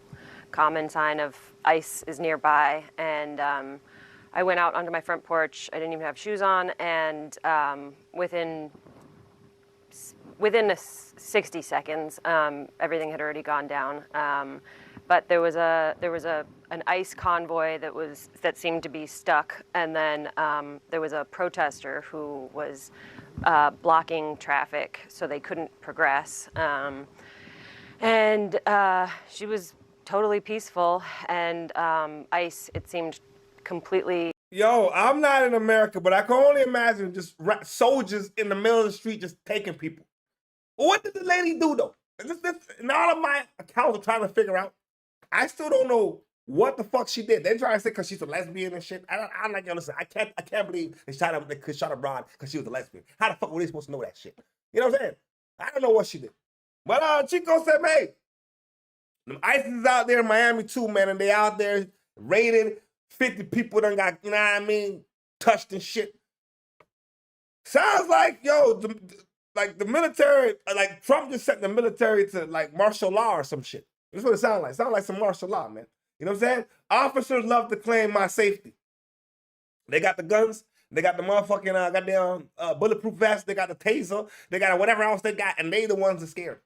common sign of ICE is nearby. And I went out onto my front porch. I didn't even have shoes on. And within 60 seconds, everything had already gone down. But there was an ICE convoy that seemed to be stuck, and then there was a protester who was blocking traffic, so they couldn't progress. And she was totally peaceful, and ICE, it seemed, completely. Yo, I'm not in America, but I can only imagine just soldiers in the middle of the street just taking people. What did the lady do, though? And all of my accounts are trying to figure out. I still don't know what the fuck she did. They're trying to say because she's a lesbian and shit. I'm like, yo, listen, I can't believe they shot her broad because she was a lesbian. How the fuck were they supposed to know that shit? You know what I'm saying? I don't know what she did. But Chico said, hey, them ICE is out there in Miami too, man, and they out there raided. 50 people done got, you know what I mean, touched and shit. Sounds like, yo, like the military, like Trump just sent the military to like martial law or some shit. That's what it sounds like. It sounds like some martial law, man. You know what I'm saying? Officers love to claim my safety. They got the guns. They got the motherfucking goddamn bulletproof vest. They got the taser. They got whatever else they got, and they the ones that scared.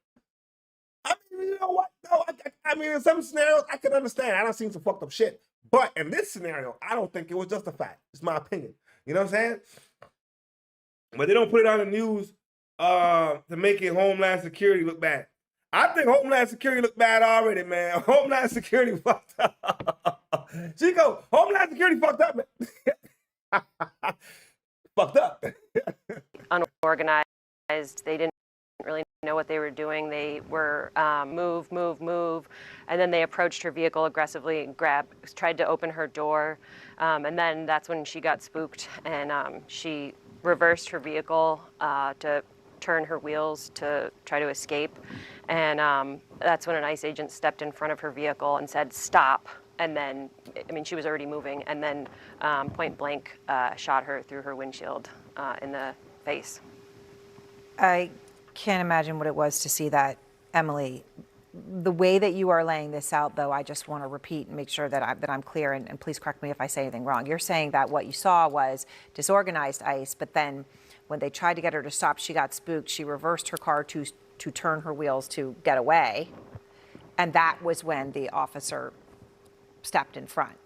I mean, you know what? No, I mean, in some scenarios, I can understand. I done seen some fucked up shit. But in this scenario, I don't think it was justified. It's my opinion. You know what I'm saying? But they don't put it on the news to make it Homeland Security look bad. I think Homeland Security look bad already, man. Homeland Security fucked up. Chico, Homeland Security fucked up, man. Fucked up. Unorganized. They didn't really know what they were doing. They were move, and then they approached her vehicle aggressively and tried to open her door, and then that's when she got spooked, and she reversed her vehicle to turn her wheels to try to escape, and that's when an ICE agent stepped in front of her vehicle and said, "Stop." And then, I mean, she was already moving, and then point blank shot her through her windshield in the face. I can't imagine what it was to see that, Emily. The way that you are laying this out, though, I just want to repeat and make sure that I'm clear, and please correct me if I say anything wrong. You're saying that what you saw was disorganized ICE, but then when they tried to get her to stop, she got spooked. She reversed her car to turn her wheels to get away, and that was when the officer stepped in front.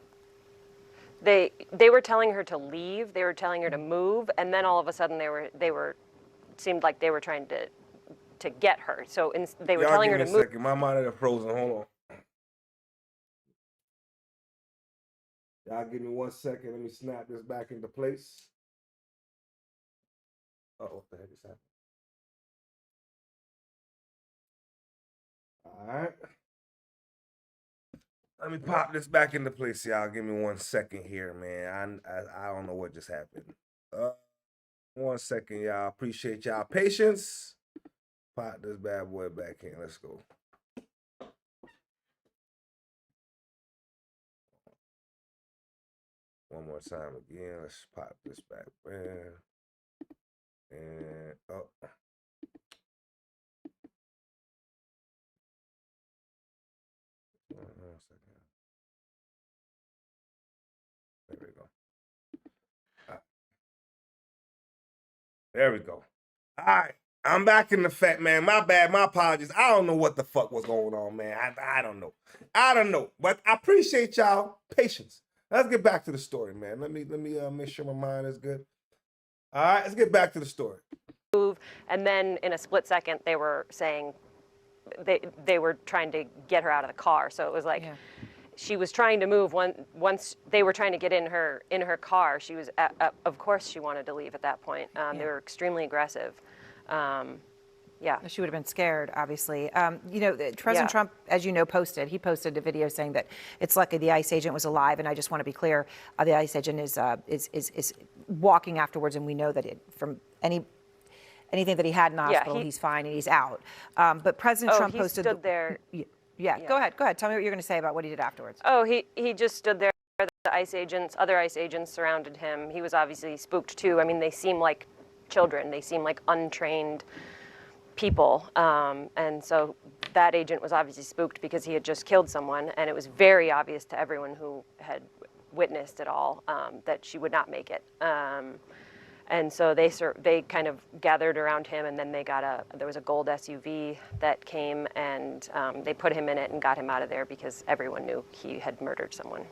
They were telling her to leave. They were telling her to move, and then all of a sudden they were seemed like they were trying to get her. So they were telling her to move. Second. My monitor frozen. Hold on. Y'all give me 1 second. Let me snap this back into place. What the heck is happening? All right. Let me pop this back into place, y'all. Give me 1 second here, man. I don't know what just happened. 1 second, y'all. Appreciate y'all patience. Pop this bad boy back in. Let's go. One more time again. Let's pop this back in. And oh. There we go. There we go. All right. I'm back in effect, man. My bad. My apologies. I don't know what the fuck was going on, man. I don't know. I don't know. But I appreciate y'all patience. Let's get back to the story, man. Let me make sure my mind is good. All right, let's get back to the story. Move, and then in a split second, they were saying they were trying to get her out of the car. So it was like she was trying to move. Once they were trying to get in her car, she was of course she wanted to leave at that point. They were extremely aggressive. Yeah. She would have been scared, obviously. You know, President Trump, as you know, posted a video saying that it's lucky the ICE agent was alive. And I just want to be clear, the ICE agent is walking afterwards, and we know that from anything that he had in the hospital, he's fine and he's out. But President Trump posted. Stood there. Yeah, go ahead. Tell me what you're going to say about what he did afterwards. Oh, he just stood there. The other ICE agents surrounded him. He was obviously spooked too. I mean, they seem like children. They seem like untrained people. And so that agent was obviously spooked because he had just killed someone, and it was very obvious to everyone who had witnessed it all that she would not make it. And so they kind of gathered around him, and then there was a gold SUV that came, and they put him in it and got him out of there because everyone knew he had murdered someone.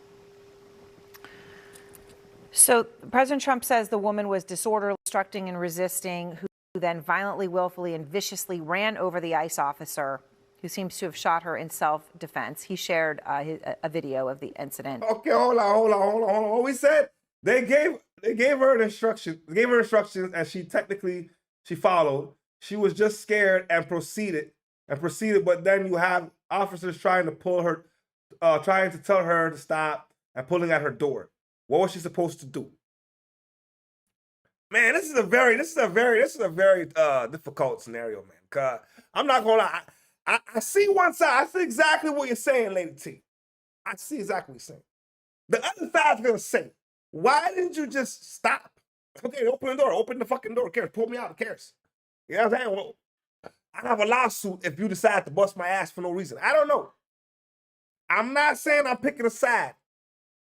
So President Trump says the woman was disorderly, obstructing and resisting, who then violently, willfully, and viciously ran over the ICE officer, who seems to have shot her in self-defense. He shared a video of the incident. Okay, hold on. What we said? They gave her instructions. They gave her instructions, and she followed. She was just scared and proceeded. But then you have officers trying to pull her, trying to tell her to stop and pulling at her door. What was she supposed to do? Man, this is a very difficult scenario, man. Cause I'm not gonna lie, I see one side. I see exactly what you're saying, Lady T. I see exactly what you're saying. The other side's gonna say, why didn't you just stop? Okay, open the door. Open the fucking door. Who cares? Pull me out. Who cares? You know what I'm saying? Well, I have a lawsuit if you decide to bust my ass for no reason. I don't know. I'm not saying I'm picking a side,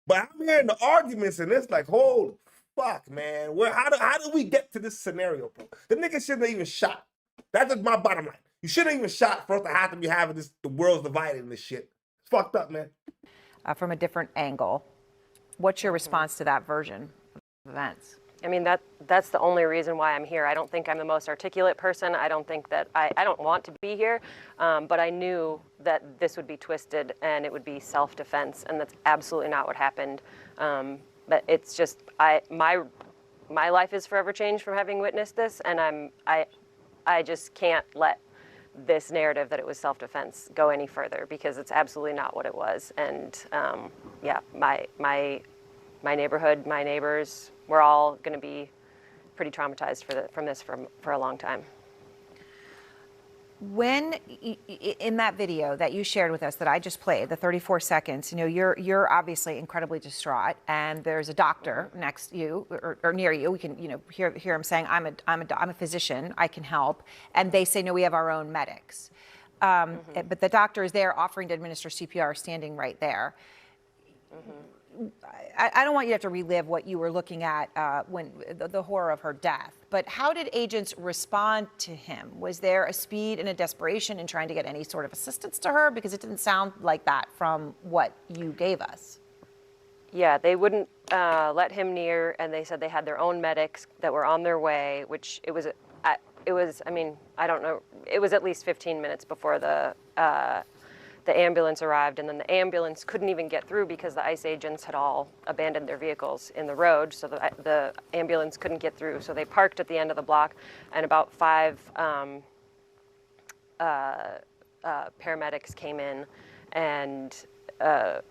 but I'm hearing the arguments, and it's like, holy fuck, man. How do we get to this scenario, bro? The nigga shouldn't have even shot. That's just my bottom line. You shouldn't have even shot for us to have to be having this. The world's divided in this shit. It's fucked up, man. From a different angle, what's your response to that version of events? I mean, that's the only reason why I'm here. I don't think I'm the most articulate person. I don't think that I don't want to be here, but I knew that this would be twisted and it would be self-defense, and that's absolutely not what happened. But it's just my life is forever changed from having witnessed this, and I just can't let this narrative that it was self-defense go any further, because it's absolutely not what it was. And yeah, my neighborhood, my neighbors, we're all going to be pretty traumatized from this for a long time. When in that video that you shared with us that I just played, the 34 seconds, you know, you're obviously incredibly distraught, and there's a doctor next to you or near you. We can, you know, hear him saying, "I'm a physician. I can help," and they say, "No, we have our own medics." But the doctor is there offering to administer CPR, standing right there. I don't want you to have to relive what you were looking at when the horror of her death, but how did agents respond to him? Was there a speed and a desperation in trying to get any sort of assistance to her? Because it didn't sound like that from what you gave us. Yeah, they wouldn't let him near, and they said they had their own medics that were on their way, which it was, I mean, I don't know, it was at least 15 minutes before the ambulance arrived, and then the ambulance couldn't even get through because the ICE agents had all abandoned their vehicles in the road, so the ambulance couldn't get through. So they parked at the end of the block, and about 5 paramedics came in and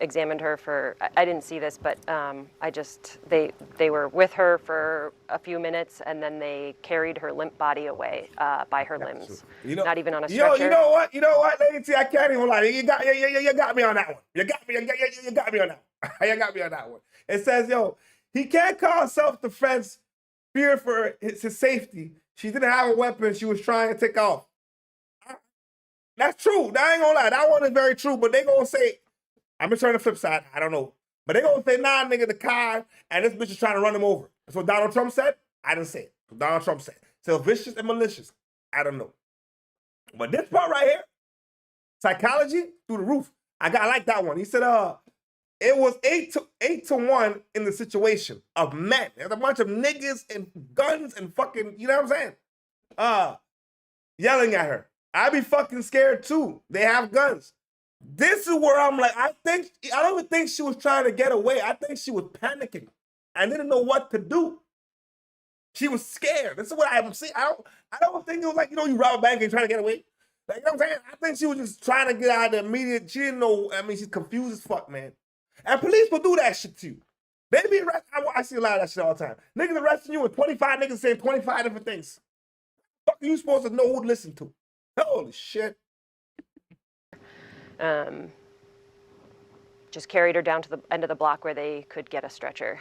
examined her for, I didn't see this, but they were with her for a few minutes, and then they carried her limp body away by her limbs. You know, not even on a stretcher. You know what, lady T, I can't even lie. You got me on that one. You got me on that one. You got me on that one. It says, yo, he can't call self-defense, fear for his safety. She didn't have a weapon. She was trying to take off. That's true. I ain't gonna lie. That one is very true, but they gonna say, I'm just trying the flip side. I don't know. But they gonna say, nah, nigga, the car, and this bitch is trying to run him over. That's what Donald Trump said. I didn't say it. What Donald Trump said. So vicious and malicious. I don't know. But this part right here, psychology through the roof. I like that one. He said, it was 8 to 1 in the situation of men. There's a bunch of niggas and guns and fucking, you know what I'm saying? Yelling at her. I'd be fucking scared too. They have guns. This is where I'm like, I don't even think she was trying to get away. I think she was panicking and didn't know what to do. She was scared. This is what I'm saying. I don't think it was like, you know, you rob a bank and trying to get away. Like, you know what I'm saying? I think she was just trying to get out of the immediate. She didn't know. I mean, she's confused as fuck, man. And police will do that shit to you. They be arresting. I see a lot of that shit all the time. Niggas arresting you with 25 niggas saying 25 different things. What the fuck are you supposed to know who to listen to? Holy shit. Just carried her down to the end of the block where they could get a stretcher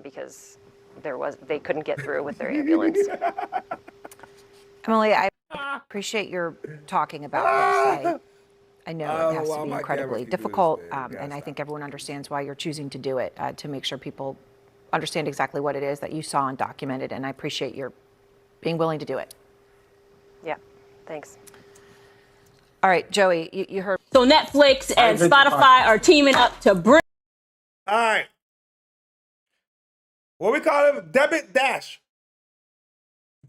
because they couldn't get through with their ambulance. Emily, I appreciate your talking about this. I know it has to be incredibly difficult, and I think everyone understands why you're choosing to do it, to make sure people understand exactly what it is that you saw and documented, and I appreciate your being willing to do it. Yeah, thanks. All right, Joey, you heard. So Netflix and Spotify are teaming up to bring. All right. What we call it? Debit dash.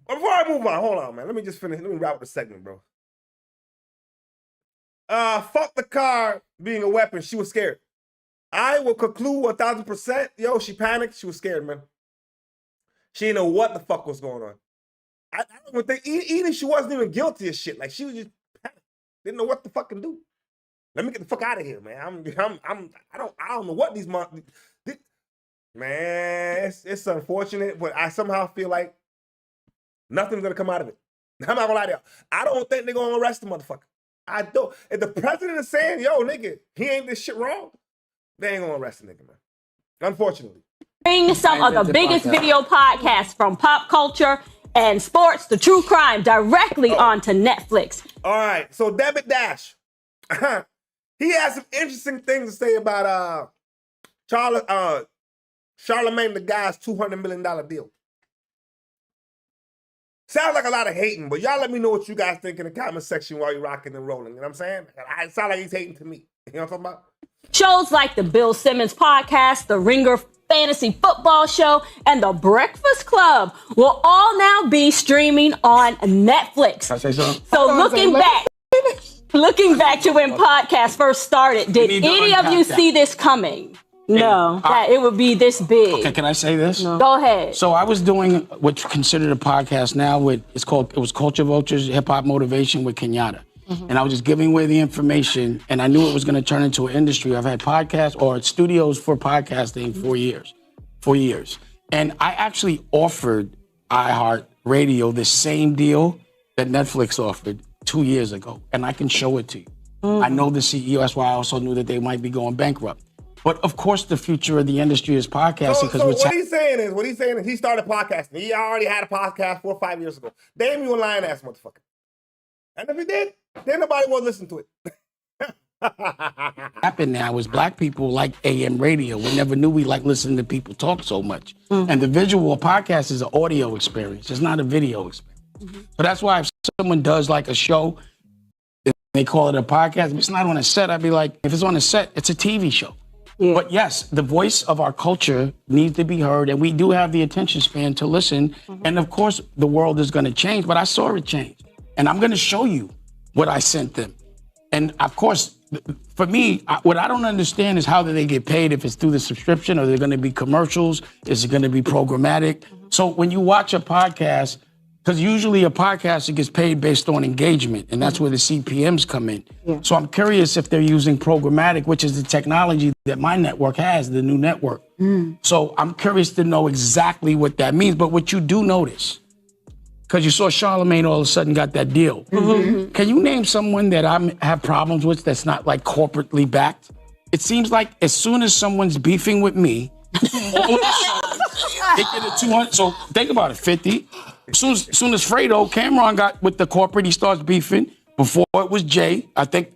Before I move on, hold on, man. Let me just finish. Let me wrap up the segment, bro. Fuck the car being a weapon. She was scared. I will conclude 1,000%. Yo, she panicked. She was scared, man. She didn't know what the fuck was going on. I don't even think, even she wasn't even guilty of shit. Like, she was just panicked. Didn't know what the fuck to do. Let me get the fuck out of here, man. I don't know what these man, it's unfortunate, but I somehow feel like nothing's gonna come out of it. I'm not gonna lie to y'all. I don't think they're gonna arrest the motherfucker. I don't. If the president is saying, yo, nigga, he ain't this shit wrong, they ain't gonna arrest the nigga, man. Unfortunately. Bring some of the biggest video podcasts from pop culture and sports to true crime directly onto Netflix. All right, so Debit Dash. He has some interesting things to say about Charlamagne the Guy's $200 million deal. Sounds like a lot of hating, but y'all let me know what you guys think in the comment section while you're rocking and rolling. You know what I'm saying? It sounds like he's hating to me. You know what I'm talking about? Shows like the Bill Simmons podcast, the Ringer Fantasy Football Show, and the Breakfast Club will all now be streaming on Netflix. Can I say something? So looking back to when podcasts first started, did any of you see this coming? No, that it would be this big. Okay, can I say this? No. Go ahead. So I was doing what's considered a podcast now it was Culture Vultures, Hip Hop Motivation with Kenyatta. And I was just giving away the information, and I knew it was going to turn into an industry. I've had podcasts or studios for podcasting for years. And I actually offered iHeartRadio the same deal that Netflix offered 2 years ago, and I can show it to you. I know the CEO, that's why I also knew that they might be going bankrupt. But of course, the future of the industry is podcasting. So what he's saying is he started podcasting. He already had a podcast 4 or 5 years ago. Damn you a lying ass motherfucker. And if he did, then nobody will listen to it. Happened now is black people like AM radio. We never knew we like listening to people talk so much. And the visual podcast is an audio experience. It's not a video experience. So that's why if someone does like a show, they call it a podcast. If it's not on a set, I'd be like, if it's on a set, it's a TV show. Yeah. But yes, the voice of our culture needs to be heard, and we do have the attention span to listen. And of course, the world is going to change, but I saw it change. And I'm going to show you what I sent them. And of course, for me, what I don't understand is how do they get paid, if it's through the subscription, or they're going to be commercials, is it going to be programmatic? So when you watch a podcast, because usually a podcaster gets paid based on engagement, and that's where the CPMs come in. Yeah. So I'm curious if they're using programmatic, which is the technology that my network has, the new network. So I'm curious to know exactly what that means. But what you do notice, because you saw Charlamagne all of a sudden got that deal. Can you name someone that I have problems with that's not like corporately backed? It seems like as soon as someone's beefing with me, all of a sudden, they get a 200. So think about it, 50. As soon as Fredo, Cameron got with the corporate, he starts beefing. Before it was Jay, I think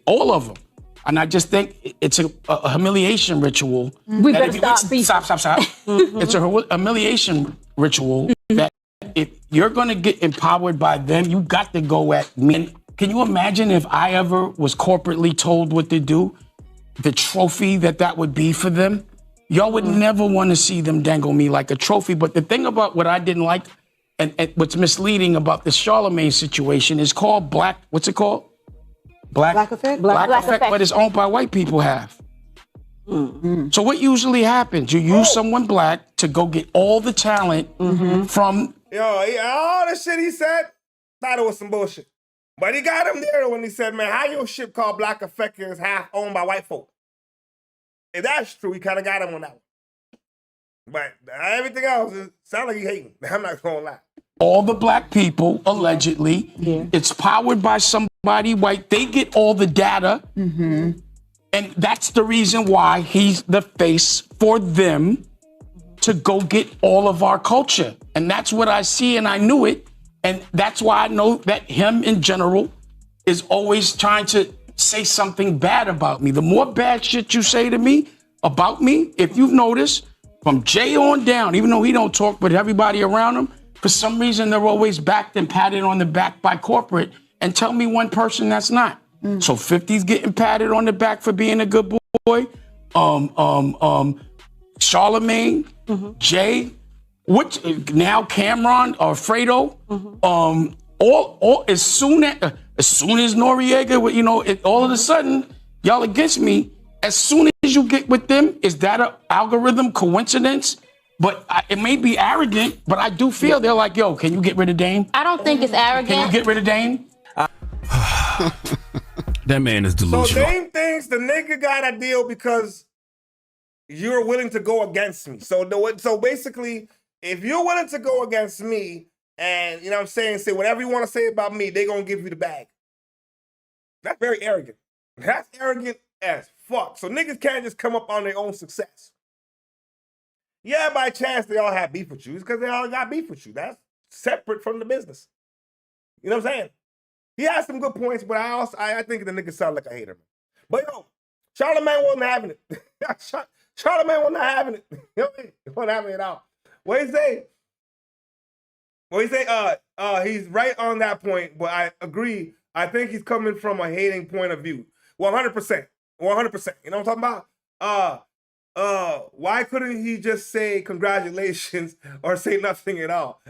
all of them. And I just think it's a humiliation ritual. We better stop beefing. Stop. It's a humiliation ritual that if you're going to get empowered by them, you got to go at me. And can you imagine if I ever was corporately told what to do? The trophy that would be for them? Y'all would never want to see them dangle me like a trophy. But the thing about what I didn't like, and what's misleading about the Charlamagne situation is called Black, what's it called? Black Effect? Black Effect, but it's owned by white people half. So what usually happens? You use someone black to go get all the talent from... Yo, all the shit he said, thought it was some bullshit. But he got him there when he said, man, how your shit called Black Effect is half owned by white folk? If that's true, he kind of got him on that one. But everything else, it sounds like he hating. I'm not going to lie. All the black people, allegedly, it's powered by somebody white. They get all the data. And that's the reason why he's the face for them to go get all of our culture. And that's what I see, and I knew it. And that's why I know that him in general is always trying to say something bad about me. The more bad shit you say to me, about me, if you've noticed, from Jay on down, even though he don't talk, but everybody around him, for some reason, they're always backed and patted on the back by corporate. And tell me one person that's not. So 50's getting patted on the back for being a good boy. Charlamagne, Jay, now Cameron or Fredo. All as soon as Noriega, all of a sudden, y'all against me. As soon as you get with them, is that an algorithm coincidence? But it may be arrogant, but I do feel they're like, yo, can you get rid of Dame? I don't think it's arrogant. Can you get rid of Dame? That man is delusional. So Dame thinks the nigga got a deal because you're willing to go against me. So basically, if you're willing to go against me and, you know what I'm saying, say whatever you want to say about me, they're going to give you the bag. That's very arrogant. That's arrogant as fuck. So niggas can't just come up on their own success. Yeah, by chance they all have beef with you. It's because they all got beef with you. That's separate from the business. You know what I'm saying? He has some good points, but I think the nigga sound like a hater. But yo, Charlamagne wasn't having it. Charlamagne was not having it. You know what I mean? He wasn't having it at all. What he say? He's right on that point, but I agree. I think he's coming from a hating point of view. 100%. 100%. You know what I'm talking about? Why couldn't he just say congratulations or say nothing at all?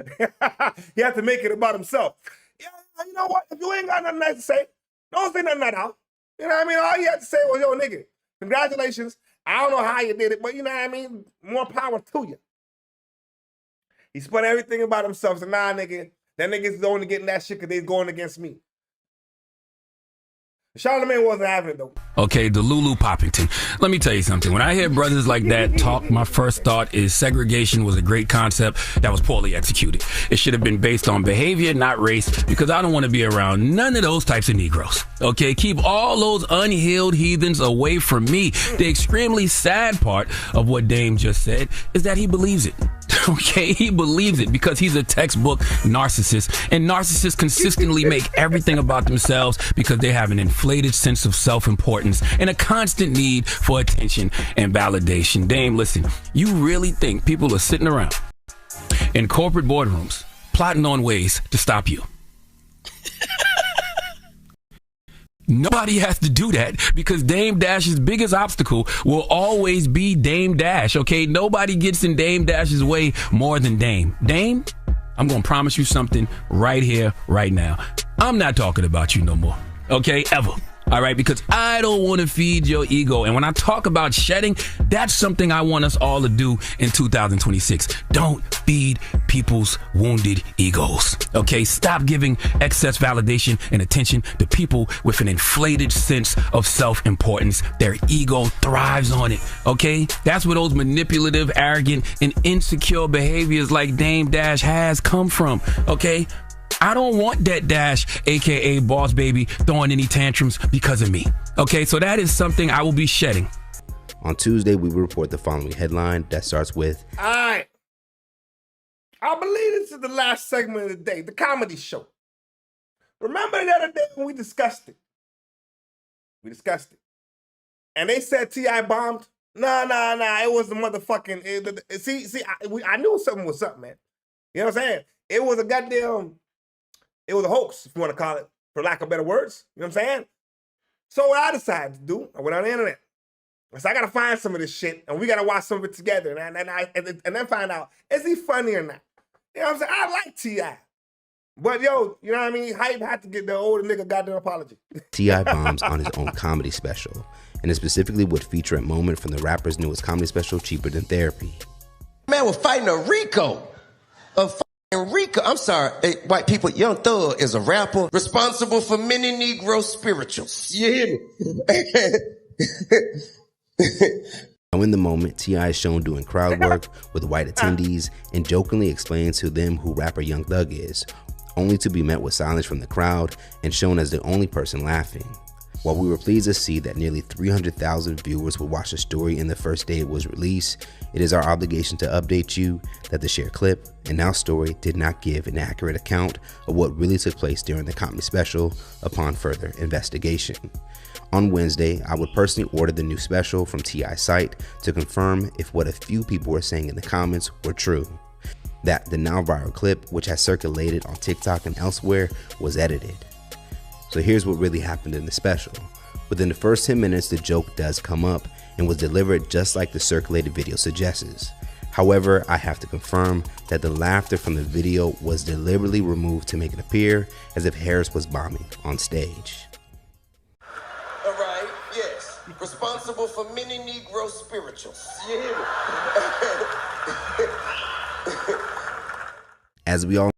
He had to make it about himself. Yeah, you know what? If you ain't got nothing nice to say, don't say nothing at all. You know what I mean? All he had to say was, yo, nigga, congratulations. I don't know how you did it, but you know what I mean? More power to you. He spun everything about himself. So, nah, nigga, that nigga's only getting that shit because they's going against me. Charlamagne wasn't having it, though. Okay, the Lulu Poppington. Let me tell you something. When I hear brothers like that talk, my first thought is segregation was a great concept that was poorly executed. It should have been based on behavior, not race, because I don't want to be around none of those types of Negroes. Okay, keep all those unhealed heathens away from me. The extremely sad part of what Dame just said is that he believes it. Okay, he believes it because he's a textbook narcissist, and narcissists consistently make everything about themselves because they have an inflated sense of self-importance and a constant need for attention and validation. Dame, listen, you really think people are sitting around in corporate boardrooms plotting on ways to stop you? Nobody has to do that because Dame Dash's biggest obstacle will always be Dame Dash, okay? Nobody gets in Dame Dash's way more than Dame. Dame, I'm going to promise you something right here, right now. I'm not talking about you no more, okay? Ever. All right, because I don't want to feed your ego. And when I talk about shedding, that's something I want us all to do in 2026. Don't feed people's wounded egos. Okay, stop giving excess validation and attention to people with an inflated sense of self-importance. Their ego thrives on it. Okay, that's where those manipulative, arrogant, and insecure behaviors like Dame Dash has come from. Okay. I don't want that Dash, aka Boss Baby, throwing any tantrums because of me. Okay, so that is something I will be shedding. On Tuesday, we will report the following headline that starts with, all right. I believe this is the last segment of the day, the comedy show. Remember the other day when we discussed it? We discussed it. And they said T.I. bombed? Nah, it was the motherfucking... I knew something was up, man. You know what I'm saying? It was a goddamn... It was a hoax, if you want to call it, for lack of better words. You know what I'm saying? So what I decided to do, I went on the internet. I said, I got to find some of this shit, and we got to watch some of it together, and then find out, is he funny or not? You know what I'm saying? I like T.I. But, yo, you know what I mean? Hype had to get the older nigga goddamn apology. T.I. bombs on his own comedy special, and it specifically would feature a moment from the rapper's newest comedy special, Cheaper Than Therapy. Man, we're fighting a Rico. Rico, I'm sorry, hey, white people, Young Thug is a rapper responsible for many Negro spirituals. You hear me? Now in the moment, T.I. is shown doing crowd work with white attendees and jokingly explains to them who rapper Young Thug is, only to be met with silence from the crowd and shown as the only person laughing. While we were pleased to see that nearly 300,000 viewers would watch the story in the first day it was released, it is our obligation to update you that the shared clip and now story did not give an accurate account of what really took place during the comedy special upon further investigation. On Wednesday, I would personally order the new special from T.I.'s site to confirm if what a few people were saying in the comments were true. That the now viral clip, which has circulated on TikTok and elsewhere, was edited. So here's what really happened in the special. Within the first 10 minutes, the joke does come up and was delivered just like the circulated video suggests. However, I have to confirm that the laughter from the video was deliberately removed to make it appear as if Harris was bombing on stage. All right, yes. Responsible for many Negro spirituals. You hear me? As we all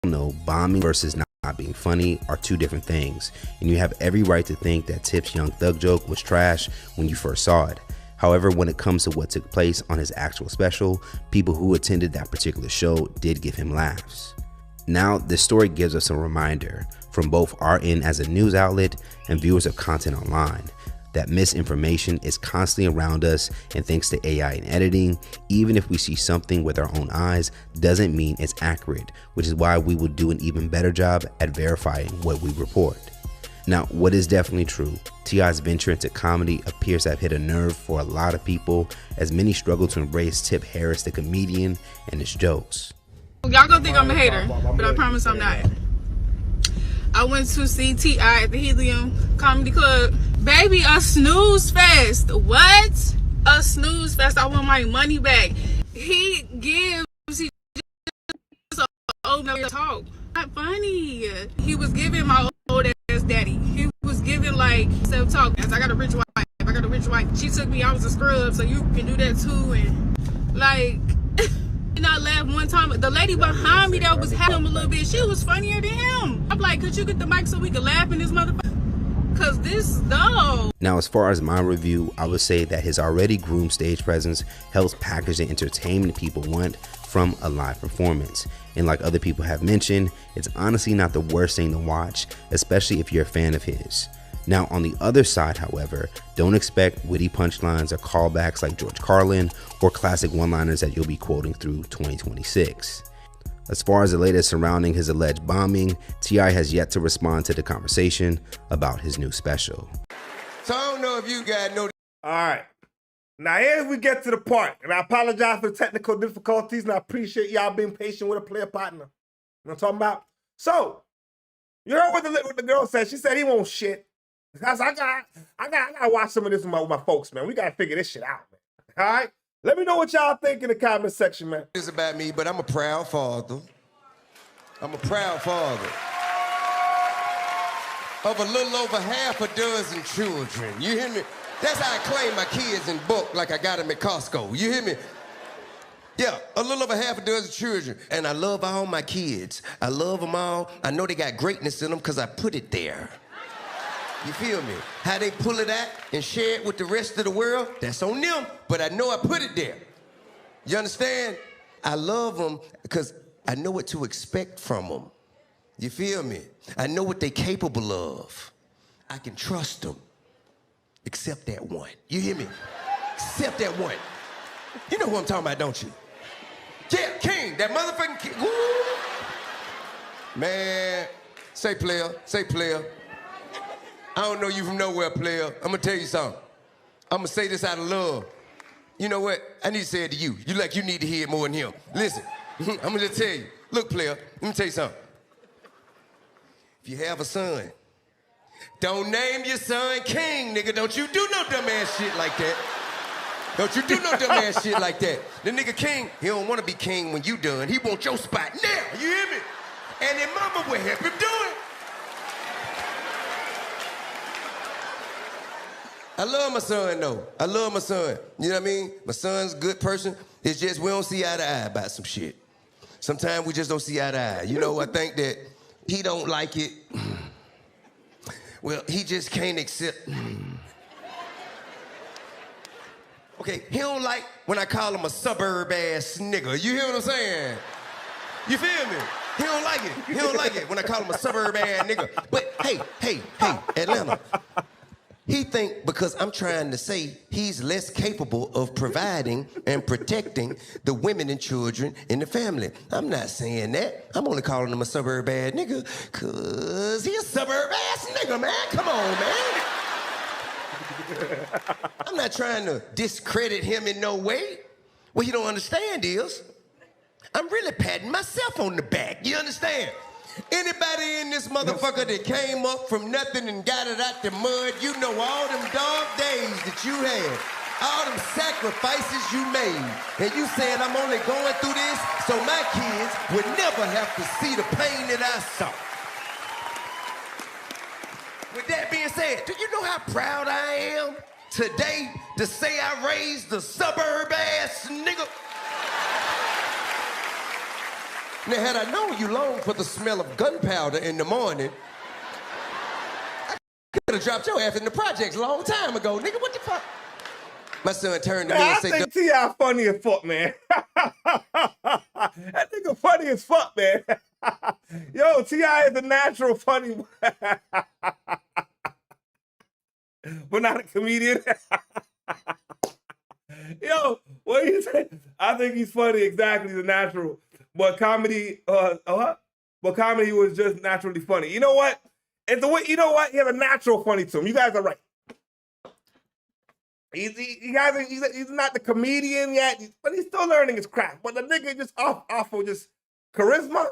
know, bombing versus not being funny are two different things, and you have every right to think that Tip's Young Thug joke was trash when you first saw it. However, when it comes to what took place on his actual special, people who attended that particular show did give him laughs. Now, this story gives us a reminder from both our end as a news outlet and viewers of content online that misinformation is constantly around us, and thanks to AI and editing, even if we see something with our own eyes, doesn't mean it's accurate, which is why we will do an even better job at verifying what we report. Now, what is definitely true T.I.'s venture into comedy appears to have hit a nerve for a lot of people, as many struggle to embrace Tip Harris the comedian and his jokes. Y'all gonna think I'm a hater, but I promise I'm not. I went to see T.I. at the Helium Comedy Club. Baby, a snooze fest. What? A snooze fest. I want my money back. He just an old man talk. Not funny. He was giving my old ass daddy. He was giving like self-talk. I got a rich wife. I got a rich wife. She took me, I was a scrub, so you can do that too. And like, and I laughed one time. The lady behind me that was having him a little bit, she was funnier than him. I'm like, could you get the mic so we could laugh in this motherfucker? Cause this, no. Now, as far as my review, I would say that his already groomed stage presence helps package the entertainment people want from a live performance. And like other people have mentioned, it's honestly not the worst thing to watch, especially if you're a fan of his. Now, on the other side, however, don't expect witty punchlines or callbacks like George Carlin or classic one-liners that you'll be quoting through 2026. As far as the latest surrounding his alleged bombing, T.I. has yet to respond to the conversation about his new special. So I don't know if you guys know. All right. Now here we get to the part, and I apologize for the technical difficulties, and I appreciate y'all being patient with a player partner. You know what I'm talking about? So, you heard what the girl said. She said he won't shit. I gotta watch some of this with my folks, man. We gotta figure this shit out, man. All right? Let me know what y'all think in the comment section, man. It's about me, but I'm a proud father. I'm a proud father of a little over half a dozen children. You hear me? That's how I claim my kids in bulk, like I got them at Costco. You hear me? Yeah, a little over half a dozen children. And I love all my kids. I love them all. I know they got greatness in them because I put it there. You feel me? How they pull it out and share it with the rest of the world, that's on them. But I know I put it there. You understand? I love them because I know what to expect from them. You feel me? I know what they're capable of. I can trust them. Except that one. You hear me? Except that one. You know who I'm talking about, don't you? Yeah, King, that motherfucking King. Woo! Man, say player, say player. I don't know you from nowhere, player. I'm gonna tell you something. I'm gonna say this out of love. You know what? I need to say it to you. You need to hear it more than him. Listen, I'm gonna just tell you. Look, player, let me tell you something. If you have a son, don't name your son King, nigga. Don't you do no dumbass shit like that. Don't you do no dumbass shit like that. The nigga King, he don't want to be king when you done. He want your spot now. You hear me? And then mama will help him do it. I love my son, though. I love my son. You know what I mean? My son's a good person. It's just we don't see eye to eye about some shit. Sometimes we just don't see eye to eye. You know, I think that he don't like it. Well, he just can't accept. Okay, he don't like when I call him a suburb-ass nigga. You hear what I'm saying? You feel me? He don't like it. He don't like it when I call him a suburb-ass nigga. But hey, Atlanta. He think because I'm trying to say he's less capable of providing and protecting the women and children in the family. I'm not saying that. I'm only calling him a suburb-ass nigga because he's a suburb-ass nigga, man. Come on, man. I'm not trying to discredit him in no way. What you don't understand is I'm really patting myself on the back. You understand? Anybody in this motherfucker that came up from nothing and got it out the mud, you know all them dog days that you had, all them sacrifices you made, and you saying I'm only going through this so my kids would never have to see the pain that I saw. With that being said, do you know how proud I am today to say I raised a suburb-ass nigga? Now, had I known you long for the smell of gunpowder in the morning, I could have dropped your ass in the projects a long time ago, nigga. What the fuck? My son turned to me and said, I think T.I. funny as fuck, man. That nigga funny as fuck, man. Yo, T.I. is a natural funny, but not a comedian. Yo, what do you say? I think he's funny, exactly, the natural. But comedy, but comedy was just naturally funny. You know what? It's the way. You know what? He has a natural funny to him. You guys are right. He's not the comedian yet, but he's still learning his craft. But the nigga just off of just charisma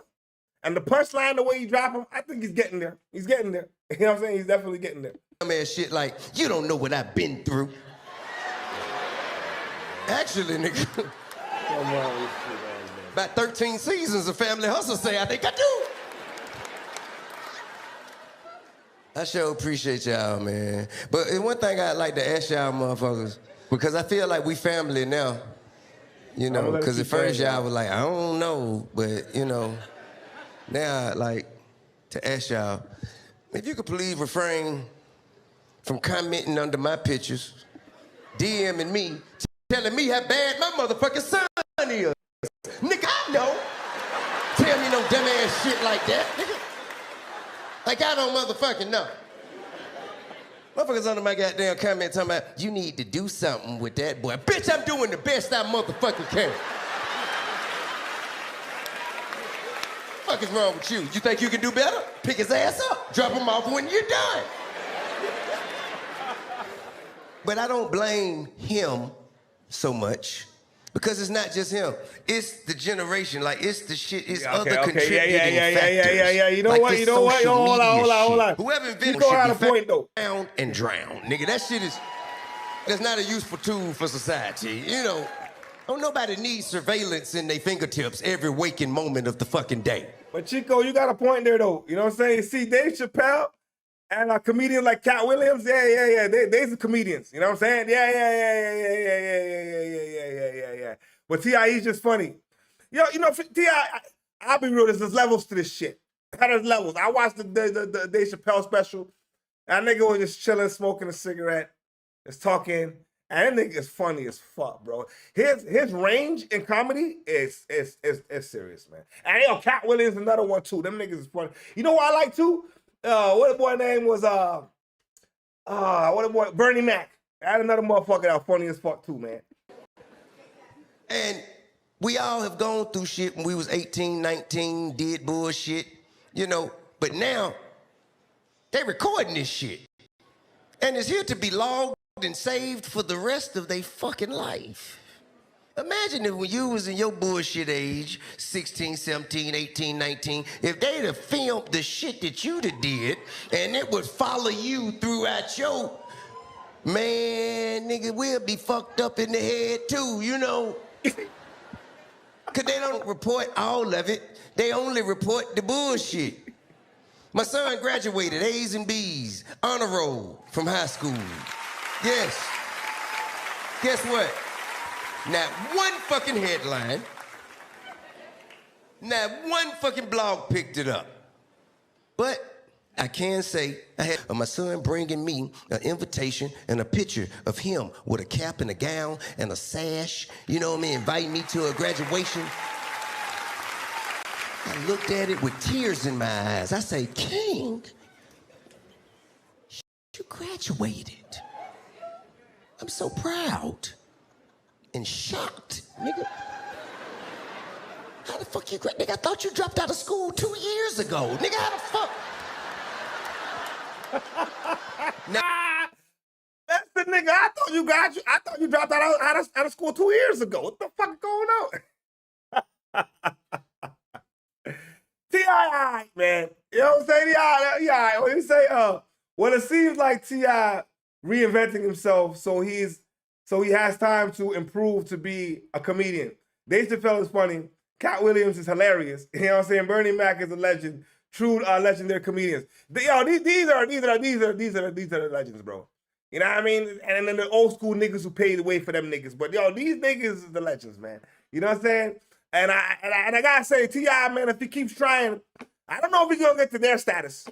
and the punchline, the way you drop him, I think he's getting there. He's getting there. You know what I'm saying? He's definitely getting there. Man, shit like, you don't know what I've been through. Actually, nigga. Come on, about 13 seasons of Family Hustle say I think I do. I sure appreciate y'all, man. But one thing I'd like to ask y'all motherfuckers, because I feel like we family now. You know, because at first y'all was like, I don't know, but you know, now I'd like to ask y'all, if you could please refrain from commenting under my pictures, DMing me, telling me how bad my motherfucking son is. Nigga, I know. Tell me no dumbass shit like that, nigga. Like I don't motherfucking know. Motherfuckers under my goddamn comment talking about, you need to do something with that boy. Bitch, I'm doing the best I motherfucking can. What the fuck is wrong with you? You think you can do better? Pick his ass up. Drop him off when you're done. But I don't blame him so much. Because it's not just him. It's the generation. Like, it's the shit. It's other contributing factors. Yeah. You know like what? You know what? Hold on. Whoever invented should be found and drowned. Nigga, that shit is... That's not a useful tool for society. You know, don't nobody need surveillance in their fingertips every waking moment of the fucking day. But Chico, you got a point there, though. You know what I'm saying? See, Dave Chappelle and a comedian like Cat Williams, they's the comedians. You know what I'm saying? Yeah. But T.I., he's just funny. Yo, you know, T.I., I'll be real, there's levels to this shit. There's levels. I watched the Dave Chappelle special. That nigga was just chilling, smoking a cigarette, just talking. And that nigga is funny as fuck, bro. His range in comedy is serious, man. And yo, Cat Williams another one too. Them niggas is funny. You know what I like too? What the boy name was Bernie Mac. I had another motherfucker that was funny as fuck too, man. And we all have gone through shit when we was 18, 19, did bullshit, you know. But now, they recording this shit. And it's here to be logged and saved for the rest of their fucking life. Imagine if when you was in your bullshit age, 16, 17, 18, 19, if they'd have filmed the shit that you'd have did, and it would follow you throughout your... Man, nigga, we'll be fucked up in the head too, you know? Because they don't report all of it. They only report the bullshit. My son graduated A's and B's, honor roll from high school. Yes. Guess what? Not one fucking headline, not one fucking blog picked it up. But I can say I had my son bringing me an invitation and a picture of him with a cap and a gown and a sash, you know what I mean, inviting me to a graduation. I looked at it with tears in my eyes. I say, King, you graduated. I'm so proud and shocked, nigga. How the fuck you nigga, I thought you dropped out of school 2 years ago. Nigga, how the fuck? That's the nigga. I thought you dropped out of school 2 years ago. What the fuck is going on? T.I., man. You know what I'm saying? T.I. When you say, well, it seems like T.I. reinventing himself, so he has time to improve to be a comedian. Dave Chappelle is funny. Cat Williams is hilarious. You know what I'm saying? Bernie Mac is a legend. True legendary comedians. These are the legends, bro. You know what I mean? And then the old school niggas who paid the way for them niggas. But yo, these niggas is the legends, man. You know what I'm saying? And I gotta say, T.I., man, if he keeps trying, I don't know if he's gonna get to their status.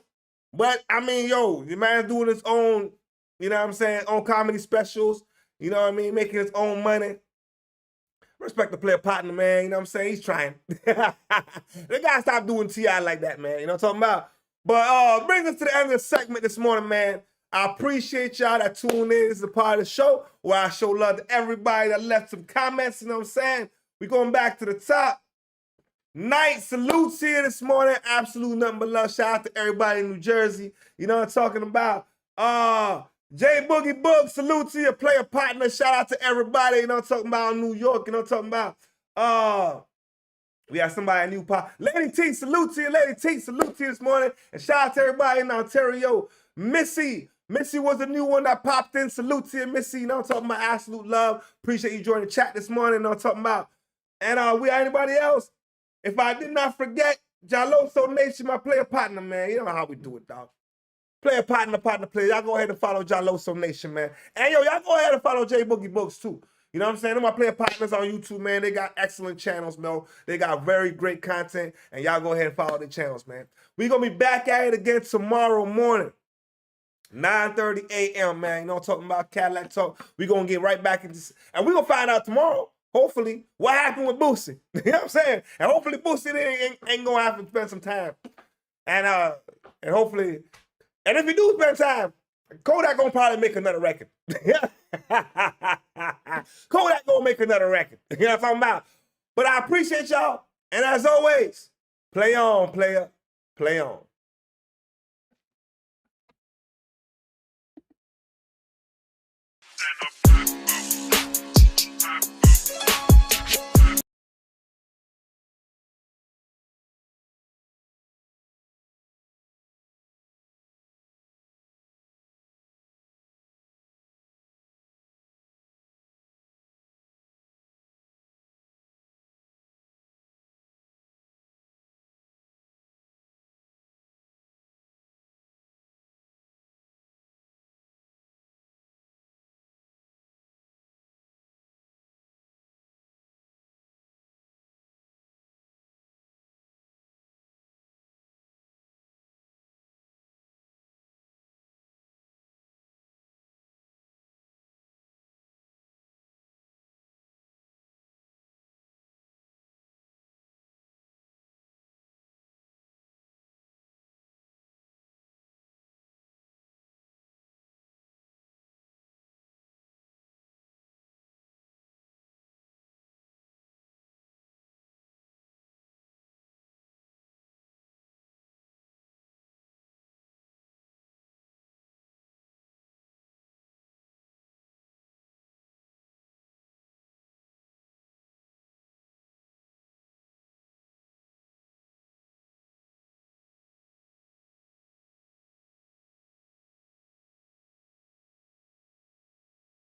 But I mean, yo, the man's doing his own, you know what I'm saying, own comedy specials. You know what I mean? Making his own money. Respect the player partner, man. You know what I'm saying? He's trying. They gotta stop doing T.I. like that, man. You know what I'm talking about? But brings us to the end of the segment this morning, man. I appreciate y'all that tuned in. This is a part of the show where I show love to everybody that left some comments. You know what I'm saying? We're going back to the top. Night salutes here this morning. Absolute nothing but love. Shout out to everybody in New Jersey. You know what I'm talking about? J Boogie Boog, salute to your player partner. Shout out to everybody. You know what I'm talking about, New York. You know what I'm talking about? We have somebody new pop. Lady T, salute to you. Lady T, salute to you this morning. And shout out to everybody in Ontario. Missy was the new one that popped in. Salute to you, Missy. You know what I'm talking about? Absolute love. Appreciate you joining the chat this morning. You know what I'm talking about? And we have anybody else? If I did not forget, Jaloso Nation, my player partner, man. You know how we do it, dog. Player partner, player. Y'all go ahead and follow Jaloso Nation, man. And yo, y'all go ahead and follow J Boogie Books too. You know what I'm saying? They're my player partners on YouTube, man. They got excellent channels, man. They got very great content. And y'all go ahead and follow their channels, man. We're going to be back at it again tomorrow morning. 9:30 a.m., man. You know what I'm talking about? Cadillac Talk. We're going to get right back into... And we're going to find out tomorrow, hopefully, what happened with Boosie. You know what I'm saying? And hopefully Boosie ain't going to have to spend some time. And hopefully... And if we do spend time, Kodak gonna probably make another record. Kodak gonna make another record. You know what I'm talking about? But I appreciate y'all. And as always, play on, player. Play on.